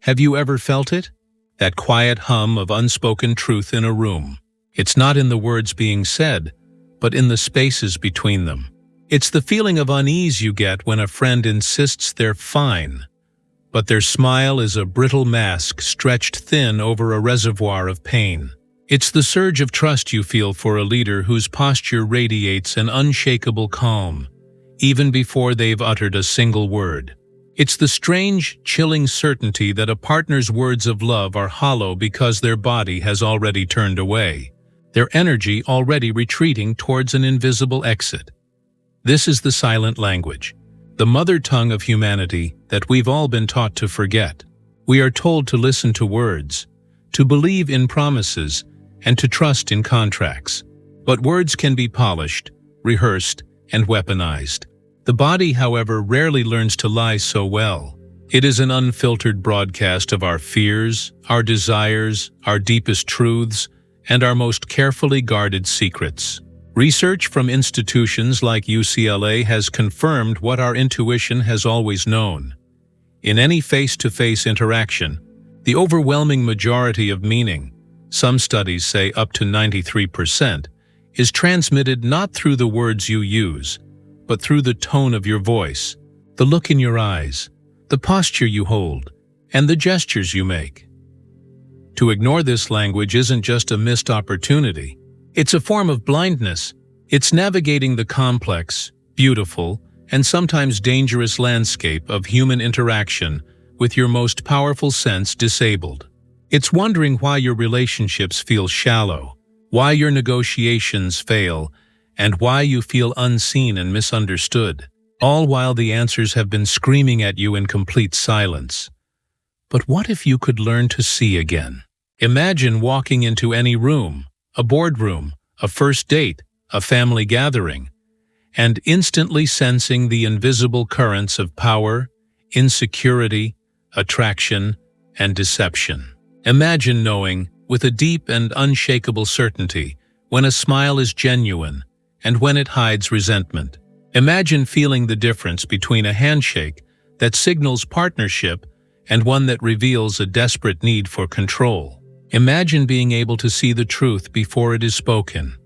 Have you ever felt it? That quiet hum of unspoken truth in a room. It's not in the words being said, but in the spaces between them. It's the feeling of unease you get when a friend insists they're fine, but their smile is a brittle mask stretched thin over a reservoir of pain. It's the surge of trust you feel for a leader whose posture radiates an unshakable calm, even before they've uttered a single word. It's the strange, chilling certainty that a partner's words of love are hollow because their body has already turned away, their energy already retreating towards an invisible exit. This is the silent language, the mother tongue of humanity that we've all been taught to forget. We are told to listen to words, to believe in promises, and to trust in contracts. But words can be polished, rehearsed, and weaponized. The body, however, rarely learns to lie so well. It is an unfiltered broadcast of our fears, our desires, our deepest truths, and our most carefully guarded secrets. Research from institutions like UCLA has confirmed what our intuition has always known. In any face-to-face interaction, the overwhelming majority of meaning, some studies say up to 93%, is transmitted not through the words you use, but through the tone of your voice, the look in your eyes, the posture you hold, and the gestures you make. To ignore this language isn't just a missed opportunity. It's a form of blindness. It's navigating the complex, beautiful, and sometimes dangerous landscape of human interaction with your most powerful sense disabled. It's wondering why your relationships feel shallow, why your negotiations fail, and why you feel unseen and misunderstood, all while the answers have been screaming at you in complete silence. But what if you could learn to see again? Imagine walking into any room, a boardroom, a first date, a family gathering, and instantly sensing the invisible currents of power, insecurity, attraction, and deception. Imagine knowing, with a deep and unshakable certainty, when a smile is genuine and when it hides resentment. Imagine feeling the difference between a handshake that signals partnership and one that reveals a desperate need for control. Imagine being able to see the truth before it is spoken.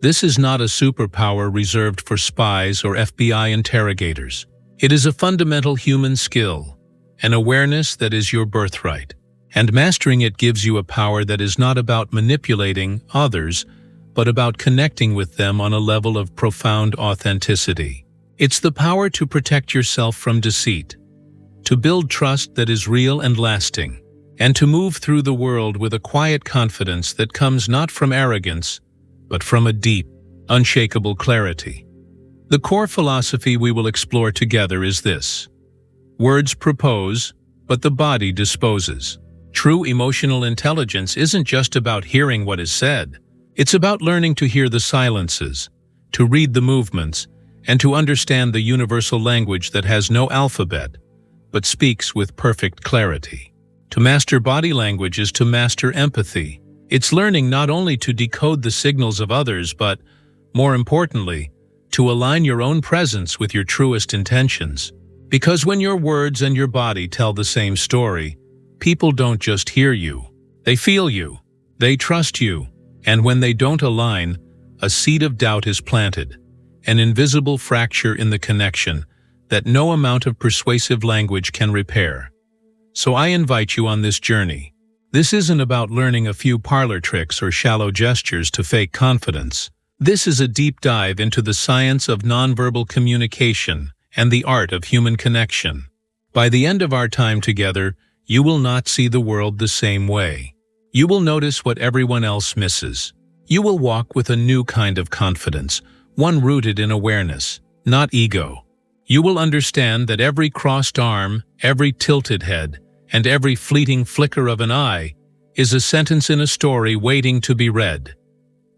This is not a superpower reserved for spies or FBI interrogators. It is a fundamental human skill, an awareness that is your birthright. And mastering it gives you a power that is not about manipulating others, but about connecting with them on a level of profound authenticity. It's the power to protect yourself from deceit, to build trust that is real and lasting, and to move through the world with a quiet confidence that comes not from arrogance, but from a deep, unshakable clarity. The core philosophy we will explore together is this: words propose, but the body disposes. True emotional intelligence isn't just about hearing what is said. It's about learning to hear the silences, to read the movements, and to understand the universal language that has no alphabet, but speaks with perfect clarity. To master body language is to master empathy. It's learning not only to decode the signals of others, but, more importantly, to align your own presence with your truest intentions. Because when your words and your body tell the same story, people don't just hear you, they feel you, they trust you, and when they don't align, a seed of doubt is planted, an invisible fracture in the connection that no amount of persuasive language can repair. So I invite you on this journey. This isn't about learning a few parlor tricks or shallow gestures to fake confidence. This is a deep dive into the science of nonverbal communication and the art of human connection. By the end of our time together, you will not see the world the same way. You will notice what everyone else misses. You will walk with a new kind of confidence, one rooted in awareness, not ego. You will understand that every crossed arm, every tilted head, and every fleeting flicker of an eye is a sentence in a story waiting to be read.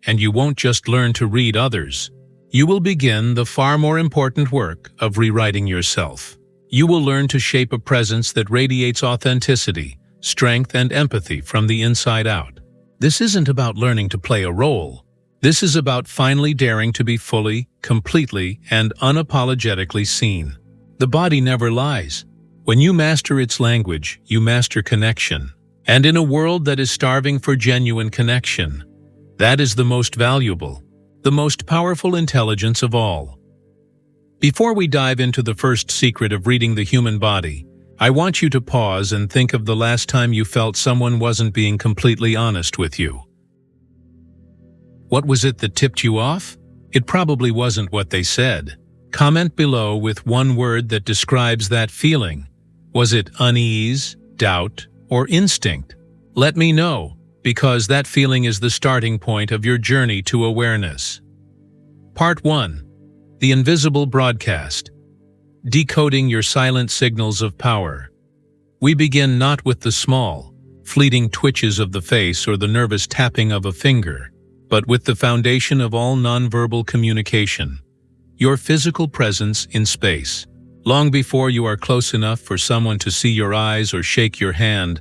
And you won't just learn to read others. You will begin the far more important work of rewriting yourself. You will learn to shape a presence that radiates authenticity, strength, and empathy from the inside out. This isn't about learning to play a role. This is about finally daring to be fully, completely, and unapologetically seen. The body never lies. When you master its language, you master connection. And in a world that is starving for genuine connection, that is the most valuable, the most powerful intelligence of all. Before we dive into the first secret of reading the human body, I want you to pause and think of the last time you felt someone wasn't being completely honest with you. What was it that tipped you off? It probably wasn't what they said. Comment below with one word that describes that feeling. Was it unease, doubt, or instinct? Let me know, because that feeling is the starting point of your journey to awareness. Part 1. The Invisible Broadcast. Decoding your silent signals of power. We begin not with the small, fleeting twitches of the face or the nervous tapping of a finger, but with the foundation of all nonverbal communication, your physical presence in space. Long before you are close enough for someone to see your eyes or shake your hand,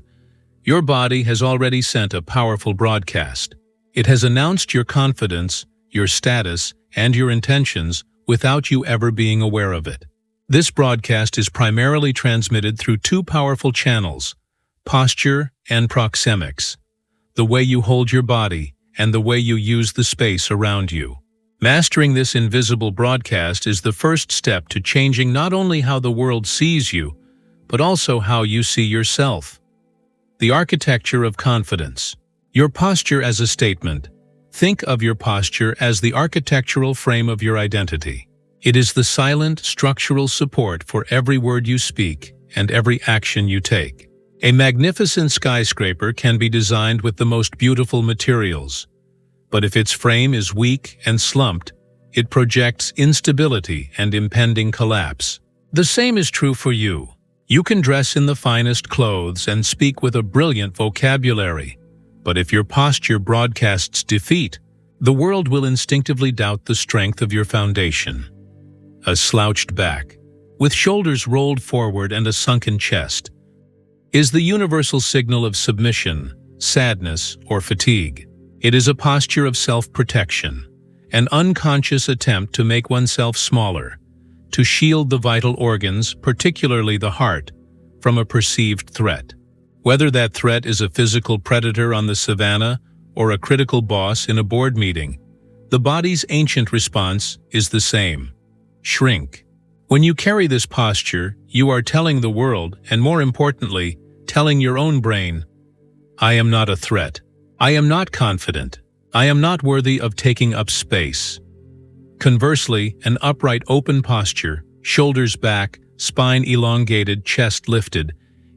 your body has already sent a powerful broadcast. It has announced your confidence, your status, and your intentions without you ever being aware of it. This broadcast is primarily transmitted through two powerful channels, posture and proxemics, the way you hold your body and the way you use the space around you. Mastering this invisible broadcast is the first step to changing not only how the world sees you, but also how you see yourself. The architecture of confidence. Your posture as a statement. Think of your posture as the architectural frame of your identity. It is the silent, structural support for every word you speak and every action you take. A magnificent skyscraper can be designed with the most beautiful materials, but if its frame is weak and slumped, it projects instability and impending collapse. The same is true for you. You can dress in the finest clothes and speak with a brilliant vocabulary, but if your posture broadcasts defeat, the world will instinctively doubt the strength of your foundation. A slouched back, with shoulders rolled forward and a sunken chest, is the universal signal of submission, sadness, or fatigue. It is a posture of self-protection, an unconscious attempt to make oneself smaller, to shield the vital organs, particularly the heart, from a perceived threat. Whether that threat is a physical predator on the savannah or a critical boss in a board meeting, the body's ancient response is the same: shrink. When you carry this posture, you are telling the world, and more importantly, telling your own brain, I am not a threat. I am not confident. I am not worthy of taking up space. Conversely, an upright open posture, shoulders back, spine elongated, chest lifted,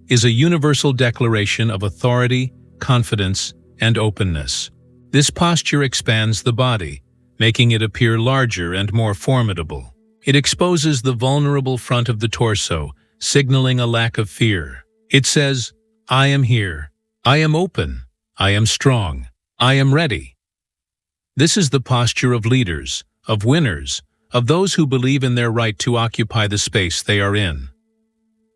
is a universal declaration of authority, confidence, and openness. This posture expands the body, making it appear larger and more formidable. It exposes the vulnerable front of the torso, signaling a lack of fear. It says, I am here. I am open. I am strong. I am ready. This is the posture of leaders, of winners, of those who believe in their right to occupy the space they are in.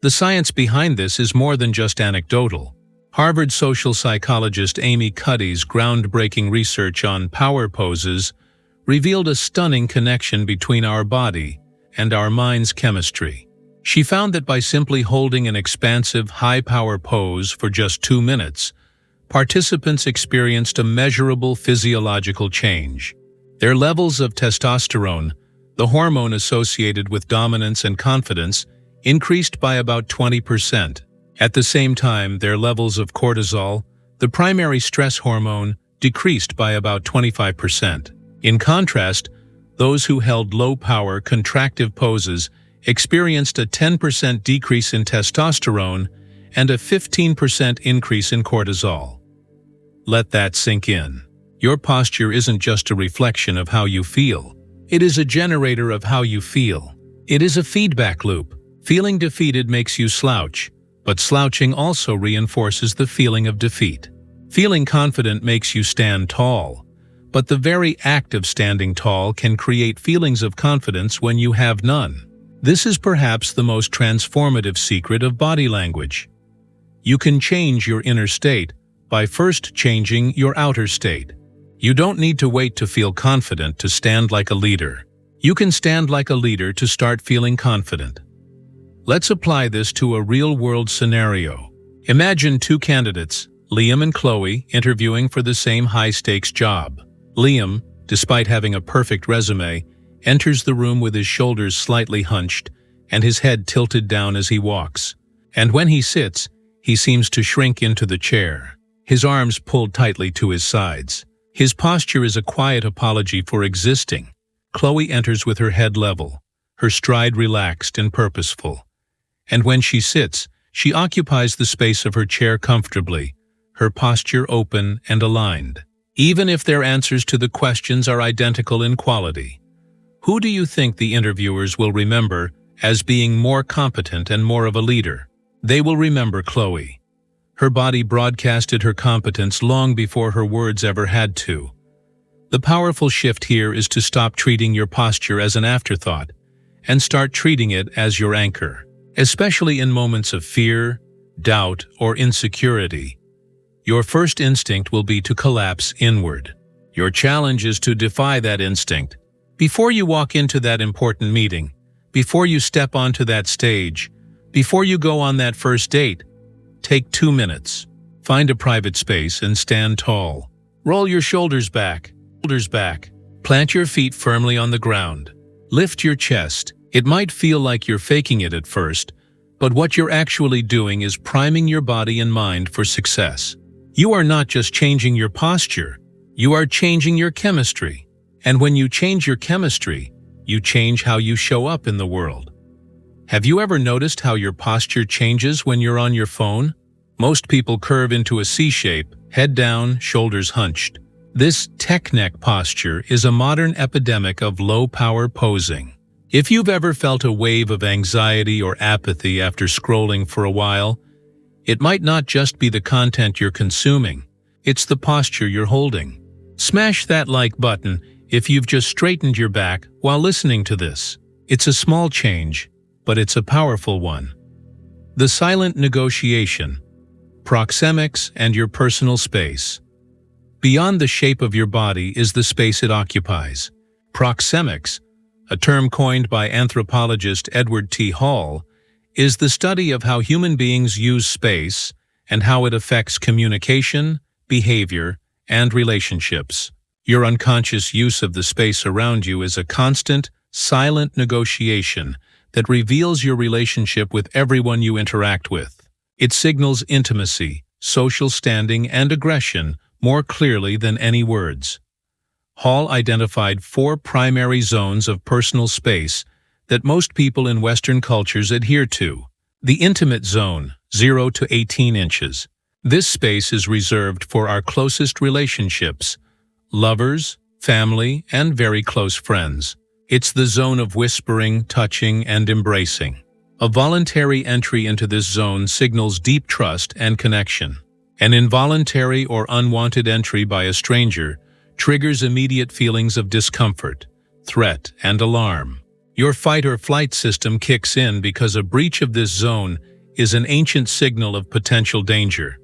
The science behind this is more than just anecdotal. Harvard social psychologist Amy Cuddy's groundbreaking research on power poses revealed a stunning connection between our body and our mind's chemistry. She found that by simply holding an expansive, high-power pose for just 2 minutes, participants experienced a measurable physiological change. Their levels of testosterone, the hormone associated with dominance and confidence, increased by about 20%. At the same time, their levels of cortisol, the primary stress hormone, decreased by about 25%. In contrast, those who held low-power, contractive poses experienced a 10% decrease in testosterone and a 15% increase in cortisol. Let that sink in. Your posture isn't just a reflection of how you feel. It is a generator of how you feel. It is a feedback loop. Feeling defeated makes you slouch, but slouching also reinforces the feeling of defeat. Feeling confident makes you stand tall, but the very act of standing tall can create feelings of confidence when you have none. This is perhaps the most transformative secret of body language. You can change your inner state by first changing your outer state. You don't need to wait to feel confident to stand like a leader. You can stand like a leader to start feeling confident. Let's apply this to a real-world scenario. Imagine two candidates, Liam and Chloe, interviewing for the same high-stakes job. Liam, despite having a perfect resume, enters the room with his shoulders slightly hunched and his head tilted down as he walks. And when he sits, he seems to shrink into the chair, his arms pulled tightly to his sides. His posture is a quiet apology for existing. Chloe enters with her head level, her stride relaxed and purposeful. And when she sits, she occupies the space of her chair comfortably, her posture open and aligned. Even if their answers to the questions are identical in quality, who do you think the interviewers will remember as being more competent and more of a leader? They will remember Chloe. Her body broadcasted her competence long before her words ever had to. The powerful shift here is to stop treating your posture as an afterthought and start treating it as your anchor, especially in moments of fear, doubt, or insecurity. Your first instinct will be to collapse inward. Your challenge is to defy that instinct. Before you walk into that important meeting, before you step onto that stage, before you go on that first date, take 2 minutes. Find a private space and stand tall. Roll your shoulders back. Plant your feet firmly on the ground. Lift your chest. It might feel like you're faking it at first, but what you're actually doing is priming your body and mind for success. You are not just changing your posture, you are changing your chemistry. And when you change your chemistry, you change how you show up in the world. Have you ever noticed how your posture changes when you're on your phone? Most people curve into a C shape, head down, shoulders hunched. This tech neck posture is a modern epidemic of low-power posing. If you've ever felt a wave of anxiety or apathy after scrolling for a while, it might not just be the content you're consuming, it's the posture you're holding. Smash that like button if you've just straightened your back while listening to this. It's a small change, but it's a powerful one. The silent negotiation, proxemics and your personal space. Beyond the shape of your body is the space it occupies. Proxemics, a term coined by anthropologist Edward T. Hall, is the study of how human beings use space and how it affects communication, behavior, and relationships. Your unconscious use of the space around you is a constant, silent negotiation that reveals your relationship with everyone you interact with. It signals intimacy, social standing, and aggression more clearly than any words. Hall identified 4 primary zones of personal space that most people in Western cultures adhere to. The intimate zone, 0 to 18 inches. This space is reserved for our closest relationships, lovers, family, and very close friends. It's the zone of whispering, touching, and embracing. A voluntary entry into this zone signals deep trust and connection. An involuntary or unwanted entry by a stranger triggers immediate feelings of discomfort, threat, and alarm. Your fight or flight system kicks in because a breach of this zone is an ancient signal of potential danger.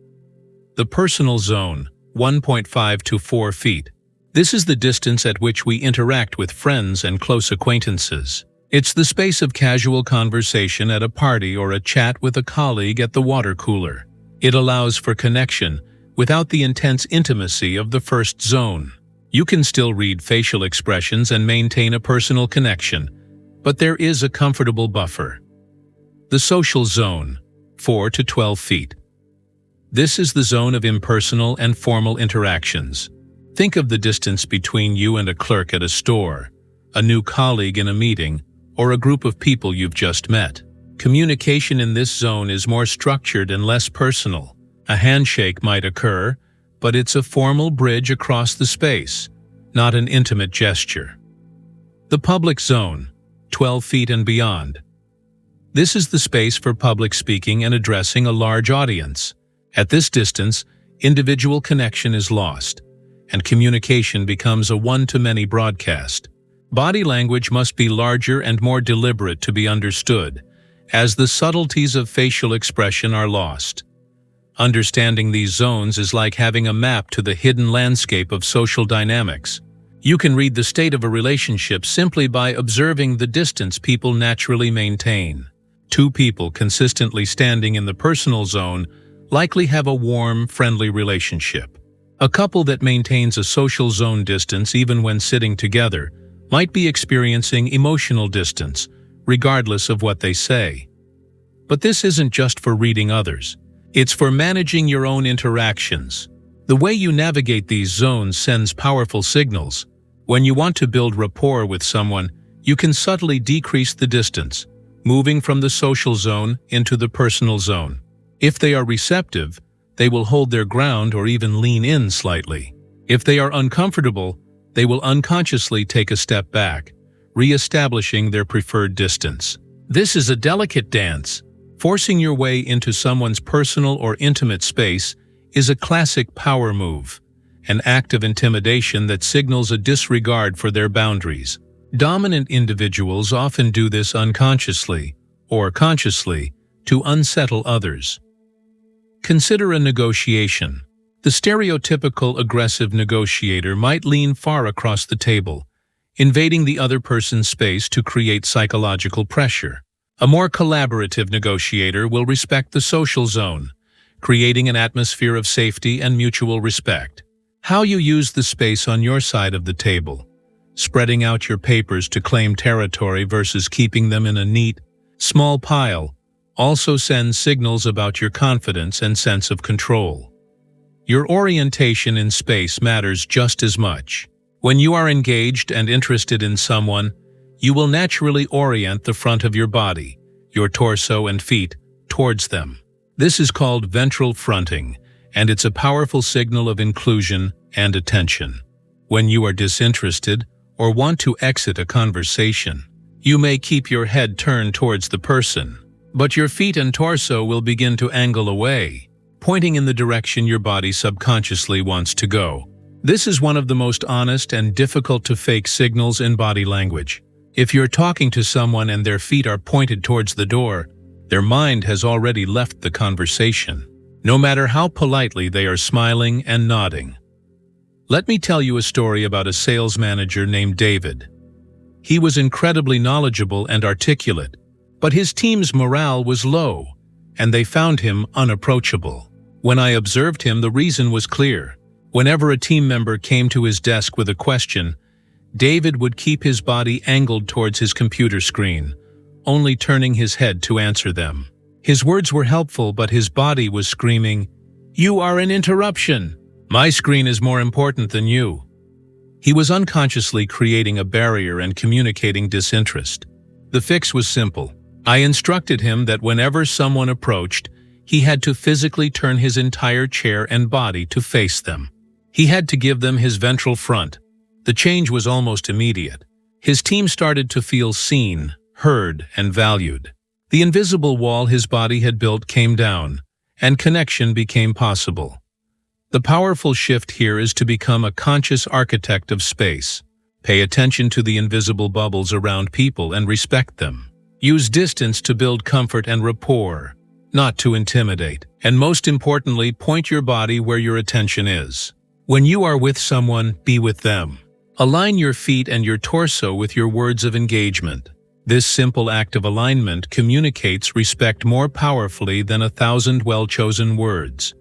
The personal zone, 1.5 to 4 feet. This is the distance at which we interact with friends and close acquaintances. It's the space of casual conversation at a party or a chat with a colleague at the water cooler. It allows for connection without the intense intimacy of the first zone. You can still read facial expressions and maintain a personal connection, but there is a comfortable buffer. The social zone, 4 to 12 feet. This is the zone of impersonal and formal interactions. Think of the distance between you and a clerk at a store, a new colleague in a meeting, or a group of people you've just met. Communication in this zone is more structured and less personal. A handshake might occur, but it's a formal bridge across the space, not an intimate gesture. The public zone, 12 feet and beyond. This is the space for public speaking and addressing a large audience. At this distance, individual connection is lost, and communication becomes a one-to-many broadcast. Body language must be larger and more deliberate to be understood, as the subtleties of facial expression are lost. Understanding these zones is like having a map to the hidden landscape of social dynamics. You can read the state of a relationship simply by observing the distance people naturally maintain. Two people consistently standing in the personal zone likely have a warm, friendly relationship. A couple that maintains a social zone distance even when sitting together might be experiencing emotional distance, regardless of what they say. But this isn't just for reading others. It's for managing your own interactions. The way you navigate these zones sends powerful signals. When you want to build rapport with someone, you can subtly decrease the distance, moving from the social zone into the personal zone. If they are receptive, they will hold their ground or even lean in slightly. If they are uncomfortable, they will unconsciously take a step back, re-establishing their preferred distance. This is a delicate dance. Forcing your way into someone's personal or intimate space is a classic power move, an act of intimidation that signals a disregard for their boundaries. Dominant individuals often do this unconsciously or consciously to unsettle others. Consider a negotiation. The stereotypical aggressive negotiator might lean far across the table, invading the other person's space to create psychological pressure. A more collaborative negotiator will respect the social zone, creating an atmosphere of safety and mutual respect. How you use the space on your side of the table, spreading out your papers to claim territory versus keeping them in a neat, small pile, also sends signals about your confidence and sense of control. Your orientation in space matters just as much. When you are engaged and interested in someone, you will naturally orient the front of your body, your torso and feet, towards them. This is called ventral fronting, and it's a powerful signal of inclusion and attention. When you are disinterested or want to exit a conversation, you may keep your head turned towards the person, but your feet and torso will begin to angle away, pointing in the direction your body subconsciously wants to go. This is one of the most honest and difficult to fake signals in body language. If you're talking to someone and their feet are pointed towards the door, their mind has already left the conversation, no matter how politely they are smiling and nodding. Let me tell you a story about a sales manager named David. He was incredibly knowledgeable and articulate, but his team's morale was low, and they found him unapproachable. When I observed him, the reason was clear. Whenever a team member came to his desk with a question, David would keep his body angled towards his computer screen, only turning his head to answer them. His words were helpful, but his body was screaming, "You are an interruption. My screen is more important than you." He was unconsciously creating a barrier and communicating disinterest. The fix was simple. I instructed him that whenever someone approached, he had to physically turn his entire chair and body to face them. He had to give them his ventral front. The change was almost immediate. His team started to feel seen, heard, and valued. The invisible wall his body had built came down, and connection became possible. The powerful shift here is to become a conscious architect of space. Pay attention to the invisible bubbles around people and respect them. Use distance to build comfort and rapport, not to intimidate. And most importantly, point your body where your attention is. When you are with someone, be with them. Align your feet and your torso with your words of engagement. This simple act of alignment communicates respect more powerfully than 1,000 well-chosen words.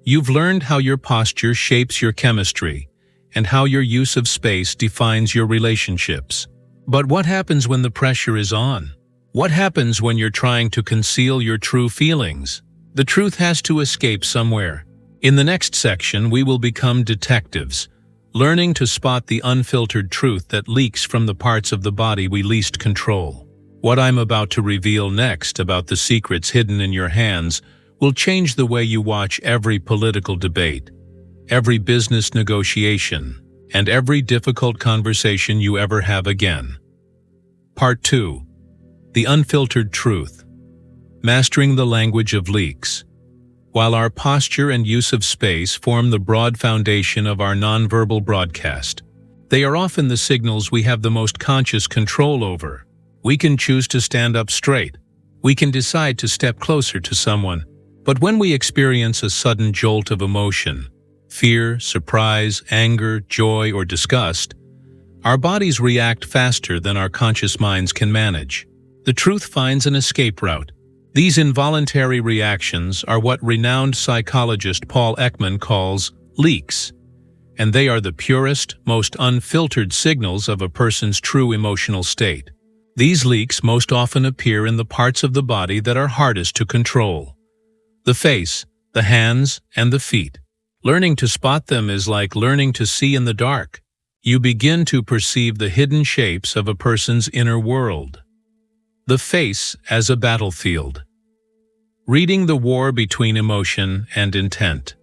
You've learned how your posture shapes your chemistry and how your use of space defines your relationships. But what happens when the pressure is on? What happens when you're trying to conceal your true feelings? The truth has to escape somewhere. In the next section, we will become detectives, learning to spot the unfiltered truth that leaks from the parts of the body we least control. What I'm about to reveal next about the secrets hidden in your hands will change the way you watch every political debate, every business negotiation, and every difficult conversation you ever have again. Part 2. The Unfiltered Truth. Mastering the Language of Leaks. While our posture and use of space form the broad foundation of our nonverbal broadcast, they are often the signals we have the most conscious control over. We can choose to stand up straight. We can decide to step closer to someone. But when we experience a sudden jolt of emotion, fear, surprise, anger, joy, or disgust, our bodies react faster than our conscious minds can manage. The truth finds an escape route. These involuntary reactions are what renowned psychologist Paul Ekman calls leaks, and they are the purest, most unfiltered signals of a person's true emotional state. These leaks most often appear in the parts of the body that are hardest to control: the face, the hands, and the feet. Learning to spot them is like learning to see in the dark. You begin to perceive the hidden shapes of a person's inner world. The face as a battlefield. Reading the war between emotion and intent.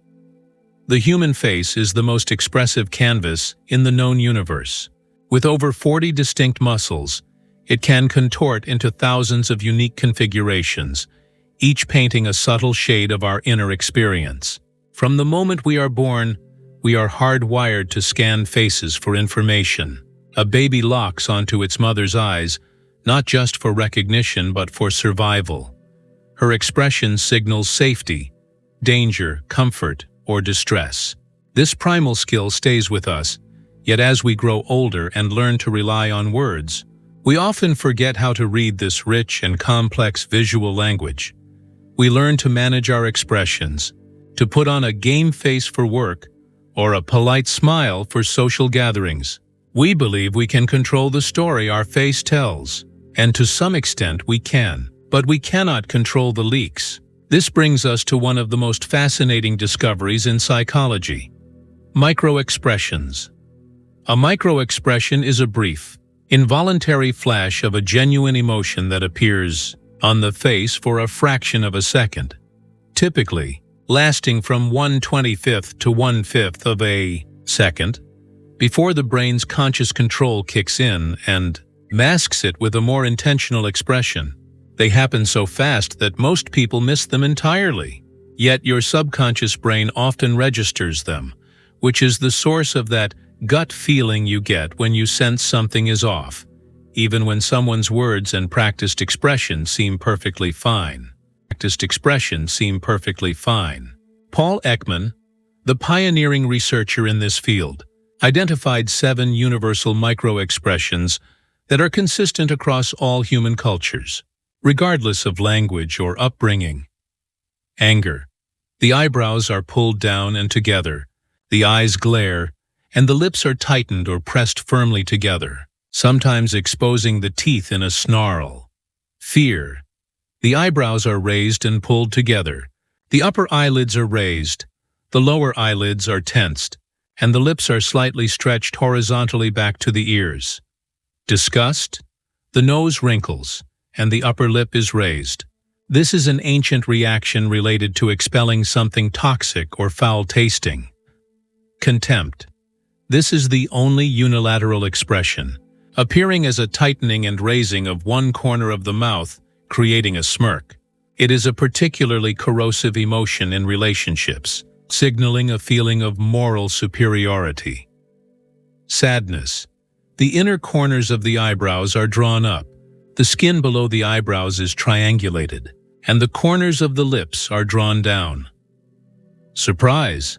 The human face is the most expressive canvas in the known universe. With over 40 distinct muscles, it can contort into thousands of unique configurations, each painting a subtle shade of our inner experience. From the moment we are born, we are hardwired to scan faces for information. A baby locks onto its mother's eyes, not just for recognition but for survival. Her expression signals safety, danger, comfort, or distress. This primal skill stays with us, yet as we grow older and learn to rely on words, we often forget how to read this rich and complex visual language. We learn to manage our expressions, to put on a game face for work, or a polite smile for social gatherings. We believe we can control the story our face tells, and to some extent we can, but we cannot control the leaks. This brings us to one of the most fascinating discoveries in psychology: microexpressions. A microexpression is a brief, involuntary flash of a genuine emotion that appears on the face for a fraction of a second, typically lasting from 1/25th to 1/5 of a second, before the brain's conscious control kicks in and masks it with a more intentional expression. They happen so fast that most people miss them entirely. Yet your subconscious brain often registers them, which is the source of that gut feeling you get when you sense something is off, even when someone's words and practiced expression seem perfectly fine. Paul Ekman, the pioneering researcher in this field, identified 7 universal microexpressions that are consistent across all human cultures, regardless of language or upbringing. Anger. The eyebrows are pulled down and together, the eyes glare, and the lips are tightened or pressed firmly together, sometimes exposing the teeth in a snarl. Fear. The eyebrows are raised and pulled together, the upper eyelids are raised, the lower eyelids are tensed, and the lips are slightly stretched horizontally back to the ears. Disgust. The nose wrinkles, and the upper lip is raised. This is an ancient reaction related to expelling something toxic or foul-tasting. Contempt. This is the only unilateral expression, appearing as a tightening and raising of one corner of the mouth, creating a smirk. It is a particularly corrosive emotion in relationships, signaling a feeling of moral superiority. Sadness. The inner corners of the eyebrows are drawn up, the skin below the eyebrows is triangulated, and the corners of the lips are drawn down. Surprise.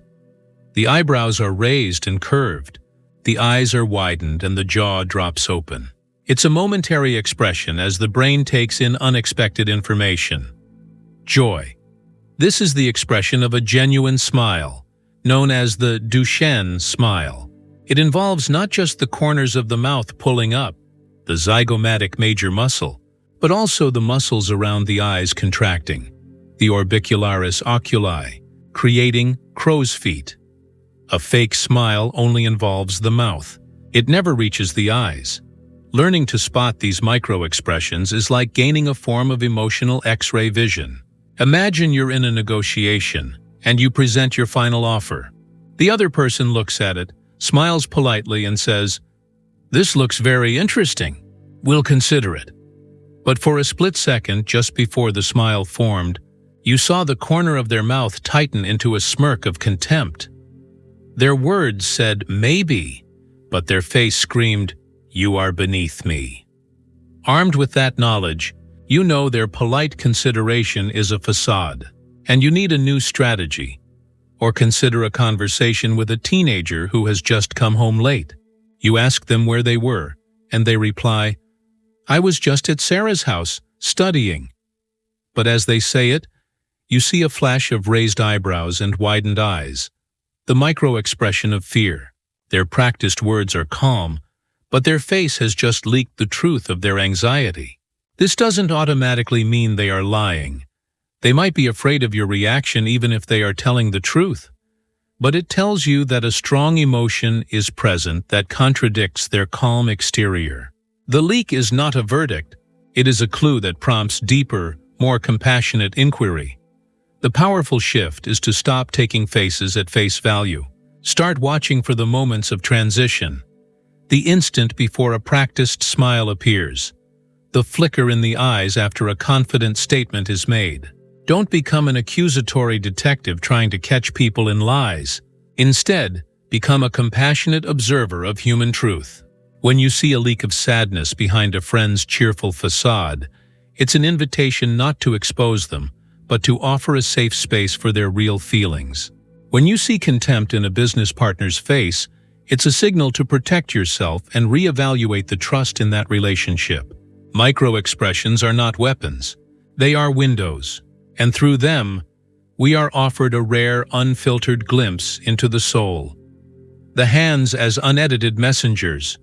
The eyebrows are raised and curved, the eyes are widened, and the jaw drops open. It's a momentary expression as the brain takes in unexpected information. Joy. This is the expression of a genuine smile, known as the Duchenne smile. It involves not just the corners of the mouth pulling up, the zygomatic major muscle, but also the muscles around the eyes contracting, the orbicularis oculi, creating crow's feet. A fake smile only involves the mouth. It never reaches the eyes. Learning to spot these micro-expressions is like gaining a form of emotional X-ray vision. Imagine you're in a negotiation, and you present your final offer. The other person looks at it, smiles politely, and says, "This looks very interesting. We'll consider it." But for a split second, just before the smile formed, you saw the corner of their mouth tighten into a smirk of contempt. Their words said maybe, but their face screamed, "You are beneath me." Armed with that knowledge, you know their polite consideration is a facade, and you need a new strategy. Or consider a conversation with a teenager who has just come home late. You ask them where they were, and they reply, "I was just at Sarah's house, studying." But as they say it, you see a flash of raised eyebrows and widened eyes, the micro-expression of fear. Their practiced words are calm, but their face has just leaked the truth of their anxiety. This doesn't automatically mean they are lying. They might be afraid of your reaction even if they are telling the truth. But it tells you that a strong emotion is present that contradicts their calm exterior. The leak is not a verdict. It is a clue that prompts deeper, more compassionate inquiry. The powerful shift is to stop taking faces at face value. Start watching for the moments of transition. The instant before a practiced smile appears. The flicker in the eyes after a confident statement is made. Don't become an accusatory detective trying to catch people in lies. Instead, become a compassionate observer of human truth. When you see a leak of sadness behind a friend's cheerful facade, it's an invitation not to expose them, but to offer a safe space for their real feelings. When you see contempt in a business partner's face, it's a signal to protect yourself and reevaluate the trust in that relationship. Micro-expressions are not weapons. They are windows, and through them, we are offered a rare, unfiltered glimpse into the soul. The hands as unedited messengers.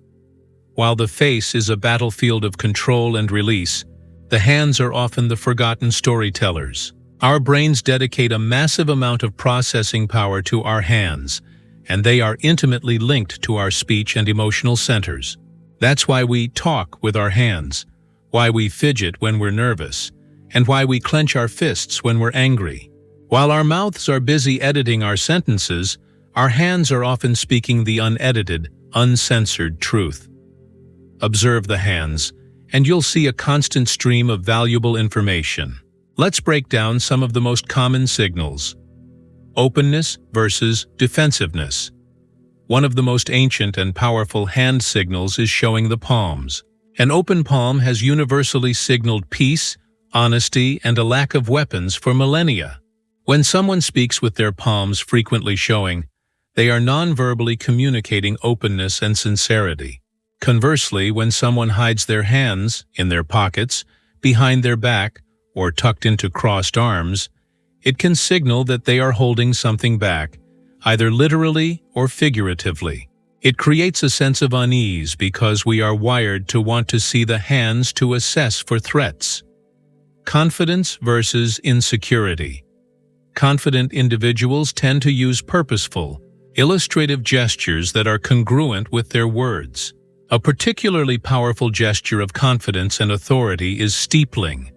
While the face is a battlefield of control and release, the hands are often the forgotten storytellers. Our brains dedicate a massive amount of processing power to our hands, and they are intimately linked to our speech and emotional centers. That's why we talk with our hands, why we fidget when we're nervous, and why we clench our fists when we're angry. While our mouths are busy editing our sentences, our hands are often speaking the unedited, uncensored truth. Observe the hands, and you'll see a constant stream of valuable information. Let's break down some of the most common signals. Openness versus defensiveness. One of the most ancient and powerful hand signals is showing the palms. An open palm has universally signaled peace, honesty, and a lack of weapons for millennia. When someone speaks with their palms frequently showing, they are non-verbally communicating openness and sincerity. Conversely, when someone hides their hands in their pockets, behind their back, or tucked into crossed arms, it can signal that they are holding something back, either literally or figuratively. It creates a sense of unease because we are wired to want to see the hands to assess for threats. Confidence versus insecurity. Confident individuals tend to use purposeful, illustrative gestures that are congruent with their words. A particularly powerful gesture of confidence and authority is steepling,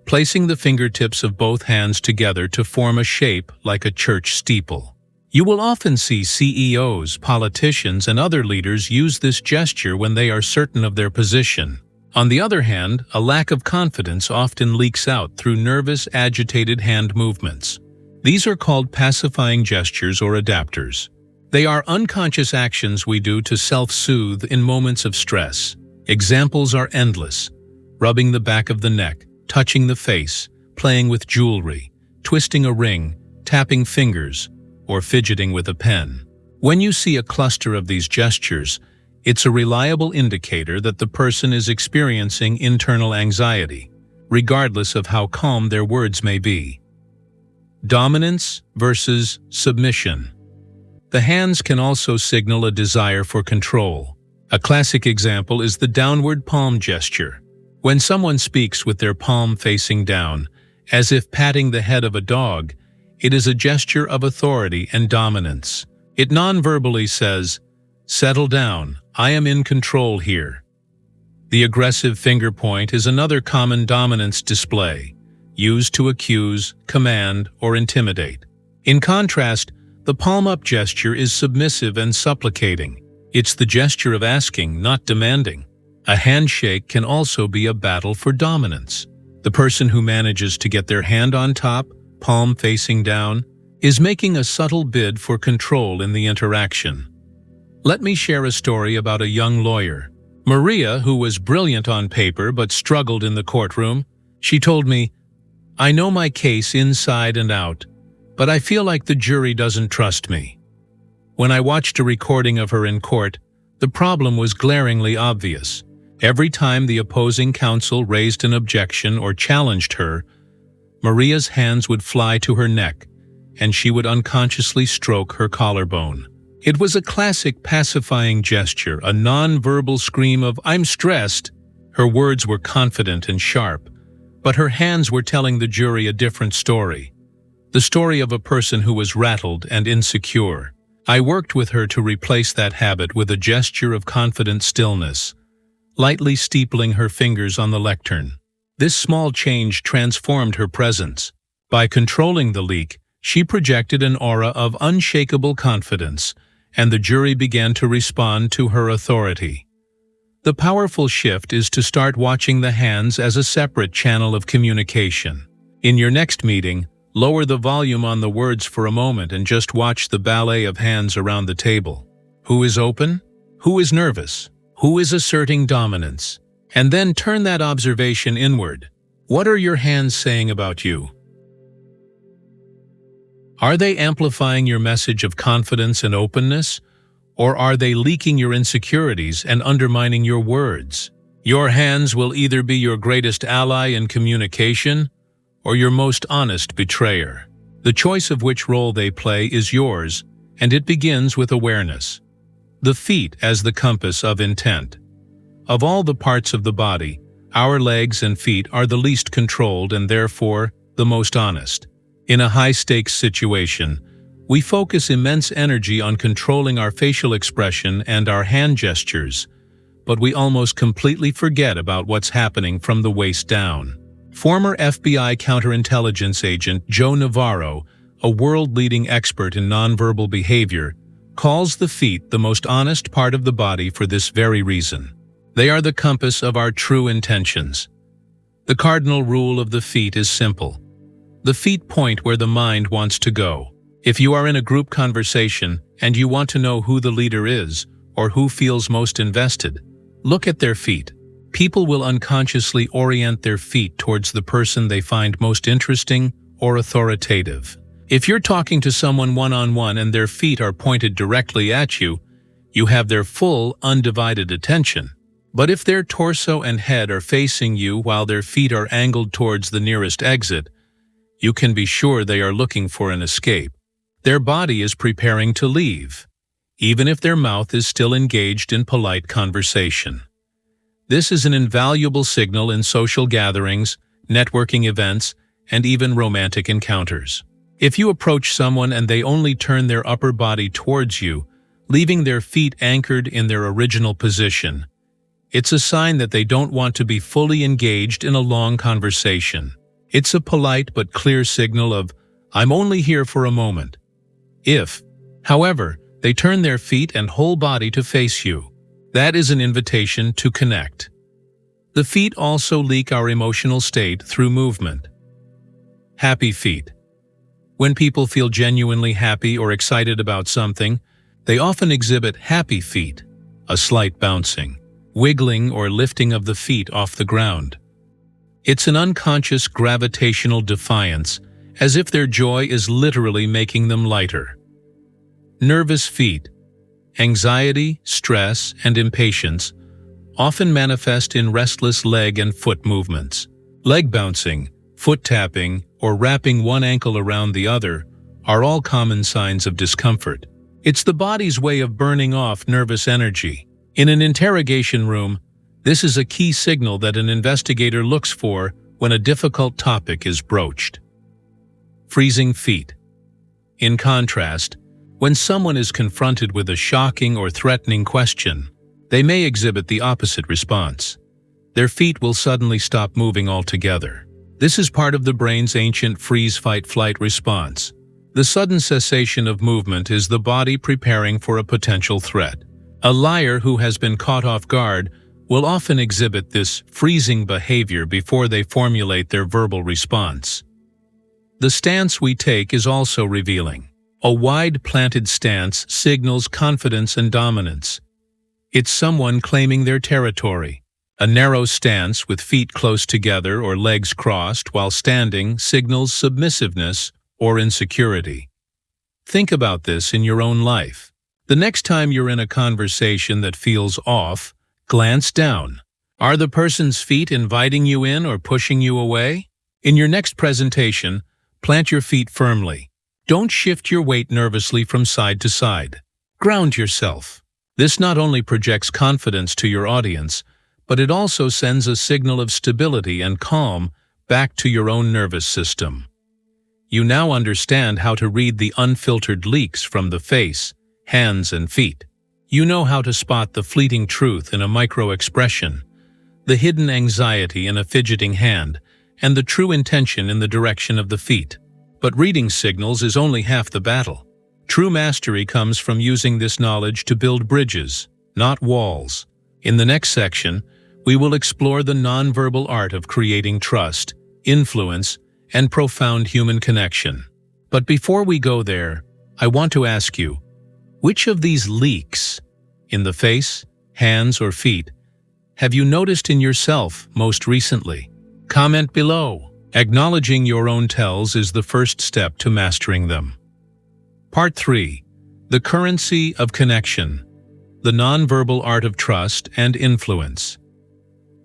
placing the fingertips of both hands together to form a shape like a church steeple. You will often see CEOs, politicians, and other leaders use this gesture when they are certain of their position. On the other hand, a lack of confidence often leaks out through nervous, agitated hand movements. These are called pacifying gestures or adapters. They are unconscious actions we do to self-soothe in moments of stress. Examples are endless: rubbing the back of the neck, touching the face, playing with jewelry, twisting a ring, tapping fingers, or fidgeting with a pen. When you see a cluster of these gestures, it's a reliable indicator that the person is experiencing internal anxiety, regardless of how calm their words may be. Dominance versus submission. The hands can also signal a desire for control. A classic example is the downward palm gesture. When someone speaks with their palm facing down, as if patting the head of a dog, it is a gesture of authority and dominance. It non-verbally says, "Settle down, I am in control here." The aggressive finger point is another common dominance display, used to accuse, command, or intimidate. In contrast, the palm-up gesture is submissive and supplicating. It's the gesture of asking, not demanding. A handshake can also be a battle for dominance. The person who manages to get their hand on top, palm facing down, is making a subtle bid for control in the interaction. Let me share a story about a young lawyer, Maria, who was brilliant on paper but struggled in the courtroom. She told me, "I know my case inside and out, but I feel like the jury doesn't trust me." When I watched a recording of her in court, the problem was glaringly obvious. Every time the opposing counsel raised an objection or challenged her, Maria's hands would fly to her neck, and she would unconsciously stroke her collarbone. It was a classic pacifying gesture, a non-verbal scream of "I'm stressed." Her words were confident and sharp, but her hands were telling the jury a different story. The story of a person who was rattled and insecure. I worked with her to replace that habit with a gesture of confident stillness, lightly steepling her fingers on the lectern. This small change transformed her presence. By controlling the leak, she projected an aura of unshakable confidence, and the jury began to respond to her authority. The powerful shift is to start watching the hands as a separate channel of communication. In your next meeting, lower the volume on the words for a moment and just watch the ballet of hands around the table. Who is open? Who is nervous? Who is asserting dominance? And then turn that observation inward. What are your hands saying about you? Are they amplifying your message of confidence and openness, or are they leaking your insecurities and undermining your words? Your hands will either be your greatest ally in communication or your most honest betrayer. The choice of which role they play is yours, and it begins with awareness. The feet as the compass of intent. Of all the parts of the body, our legs and feet are the least controlled and therefore the most honest. In a high-stakes situation, we focus immense energy on controlling our facial expression and our hand gestures, but we almost completely forget about what's happening from the waist down. Former FBI counterintelligence agent Joe Navarro, a world-leading expert in nonverbal behavior, calls the feet the most honest part of the body for this very reason. They are the compass of our true intentions. The cardinal rule of the feet is simple. The feet point where the mind wants to go. If you are in a group conversation and you want to know who the leader is or who feels most invested, look at their feet. People will unconsciously orient their feet towards the person they find most interesting or authoritative. If you're talking to someone one-on-one and their feet are pointed directly at you, you have their full, undivided attention. But if their torso and head are facing you while their feet are angled towards the nearest exit, you can be sure they are looking for an escape. Their body is preparing to leave, even if their mouth is still engaged in polite conversation. This is an invaluable signal in social gatherings, networking events, and even romantic encounters. If you approach someone and they only turn their upper body towards you, leaving their feet anchored in their original position, it's a sign that they don't want to be fully engaged in a long conversation. It's a polite but clear signal of, "I'm only here for a moment." If, however, they turn their feet and whole body to face you, that is an invitation to connect. The feet also leak our emotional state through movement. Happy feet. When people feel genuinely happy or excited about something, they often exhibit happy feet, a slight bouncing, wiggling or lifting of the feet off the ground. It's an unconscious gravitational defiance, as if their joy is literally making them lighter. Nervous feet. Anxiety, stress, and impatience often manifest in restless leg and foot movements. Leg bouncing, foot tapping, or wrapping one ankle around the other are all common signs of discomfort. It's the body's way of burning off nervous energy. In an interrogation room, this is a key signal that an investigator looks for when a difficult topic is broached. Freezing feet. In contrast, when someone is confronted with a shocking or threatening question, they may exhibit the opposite response. Their feet will suddenly stop moving altogether. This is part of the brain's ancient freeze-fight-flight response. The sudden cessation of movement is the body preparing for a potential threat. A liar who has been caught off guard will often exhibit this freezing behavior before they formulate their verbal response. The stance we take is also revealing. A wide planted stance signals confidence and dominance. It's someone claiming their territory. A narrow stance with feet close together or legs crossed while standing signals submissiveness or insecurity. Think about this in your own life. The next time you're in a conversation that feels off, glance down. Are the person's feet inviting you in or pushing you away? In your next presentation, plant your feet firmly. Don't shift your weight nervously from side to side. Ground yourself. This not only projects confidence to your audience, but it also sends a signal of stability and calm back to your own nervous system. You now understand how to read the unfiltered leaks from the face, hands, and feet. You know how to spot the fleeting truth in a micro-expression, the hidden anxiety in a fidgeting hand, and the true intention in the direction of the feet. But reading signals is only half the battle. True mastery comes from using this knowledge to build bridges, not walls. In the next section, we will explore the nonverbal art of creating trust, influence, and profound human connection. But before we go there, I want to ask you, which of these leaks, in the face, hands, or feet, have you noticed in yourself most recently? Comment below. Acknowledging your own tells is the first step to mastering them. Part 3. The currency of connection. The nonverbal art of trust and influence.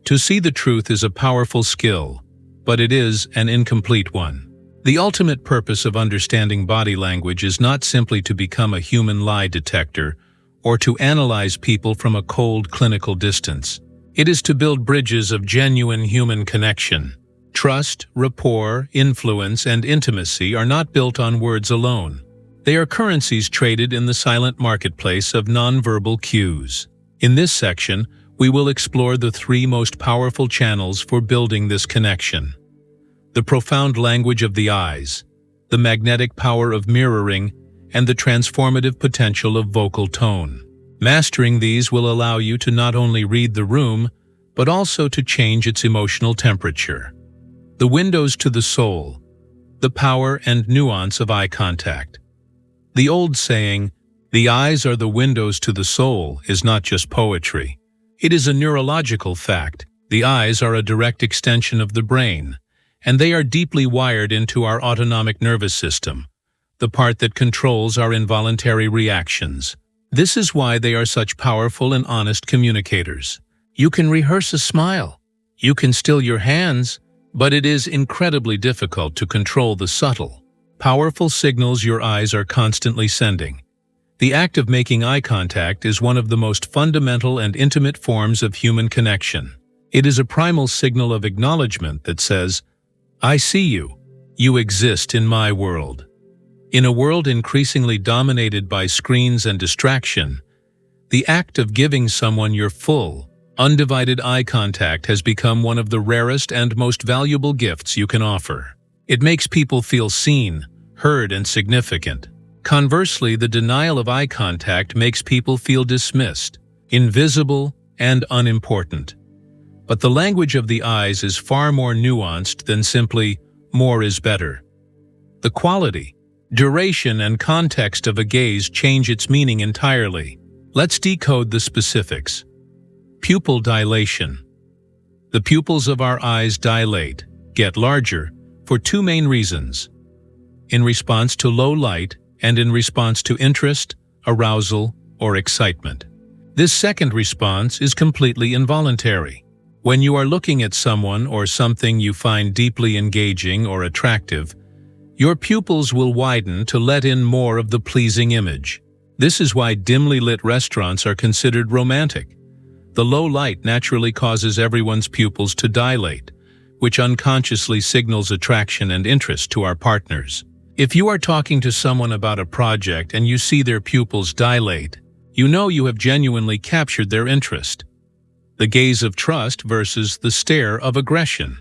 To see the truth is a powerful skill, but it is an incomplete one. The ultimate purpose of understanding body language is not simply to become a human lie detector or to analyze people from a cold clinical distance. It is to build bridges of genuine human connection. Trust, rapport, influence, and intimacy are not built on words alone. They are currencies traded in the silent marketplace of nonverbal cues. In this section, we will explore the 3 most powerful channels for building this connection. The profound language of the eyes, the magnetic power of mirroring, and the transformative potential of vocal tone. Mastering these will allow you to not only read the room, but also to change its emotional temperature. The windows to the soul, the power and nuance of eye contact. The old saying, "The eyes are the windows to the soul," is not just poetry. It is a neurological fact. The eyes are a direct extension of the brain, and they are deeply wired into our autonomic nervous system, the part that controls our involuntary reactions. This is why they are such powerful and honest communicators. You can rehearse a smile. You can still your hands, but it is incredibly difficult to control the subtle, powerful signals your eyes are constantly sending. The act of making eye contact is one of the most fundamental and intimate forms of human connection. It is a primal signal of acknowledgement that says, "I see you. You exist in my world." In a world increasingly dominated by screens and distraction, the act of giving someone your full, undivided eye contact has become one of the rarest and most valuable gifts you can offer. It makes people feel seen, heard, and significant. Conversely, the denial of eye contact makes people feel dismissed, invisible, and unimportant. But the language of the eyes is far more nuanced than simply "more is better." The quality, duration, and context of a gaze change its meaning entirely. Let's decode the specifics. Pupil dilation. The pupils of our eyes dilate, get larger, for 2 main reasons: in response to low light and in response to interest, arousal, or excitement. This second response is completely involuntary. When you are looking at someone or something you find deeply engaging or attractive, your pupils will widen to let in more of the pleasing image. This is why dimly lit restaurants are considered romantic. The low light naturally causes everyone's pupils to dilate, which unconsciously signals attraction and interest to our partners. If you are talking to someone about a project and you see their pupils dilate, you know you have genuinely captured their interest. The gaze of trust versus the stare of aggression.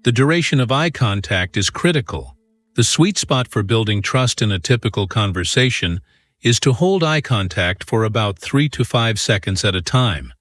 The duration of eye contact is critical. The sweet spot for building trust in a typical conversation is to hold eye contact for about 3 to 5 seconds at a time,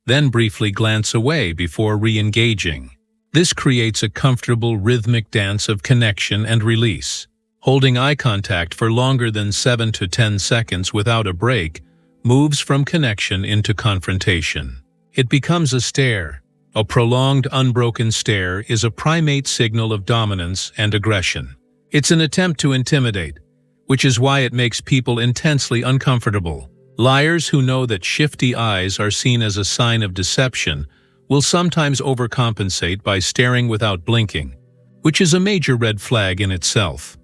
then briefly glance away before re-engaging. This creates a comfortable rhythmic dance of connection and release. Holding eye contact for longer than 7 to 10 seconds without a break moves from connection into confrontation. It becomes a stare. A prolonged, unbroken stare is a primate signal of dominance and aggression. It's an attempt to intimidate, which is why it makes people intensely uncomfortable. Liars who know that shifty eyes are seen as a sign of deception will sometimes overcompensate by staring without blinking, which is a major red flag in itself.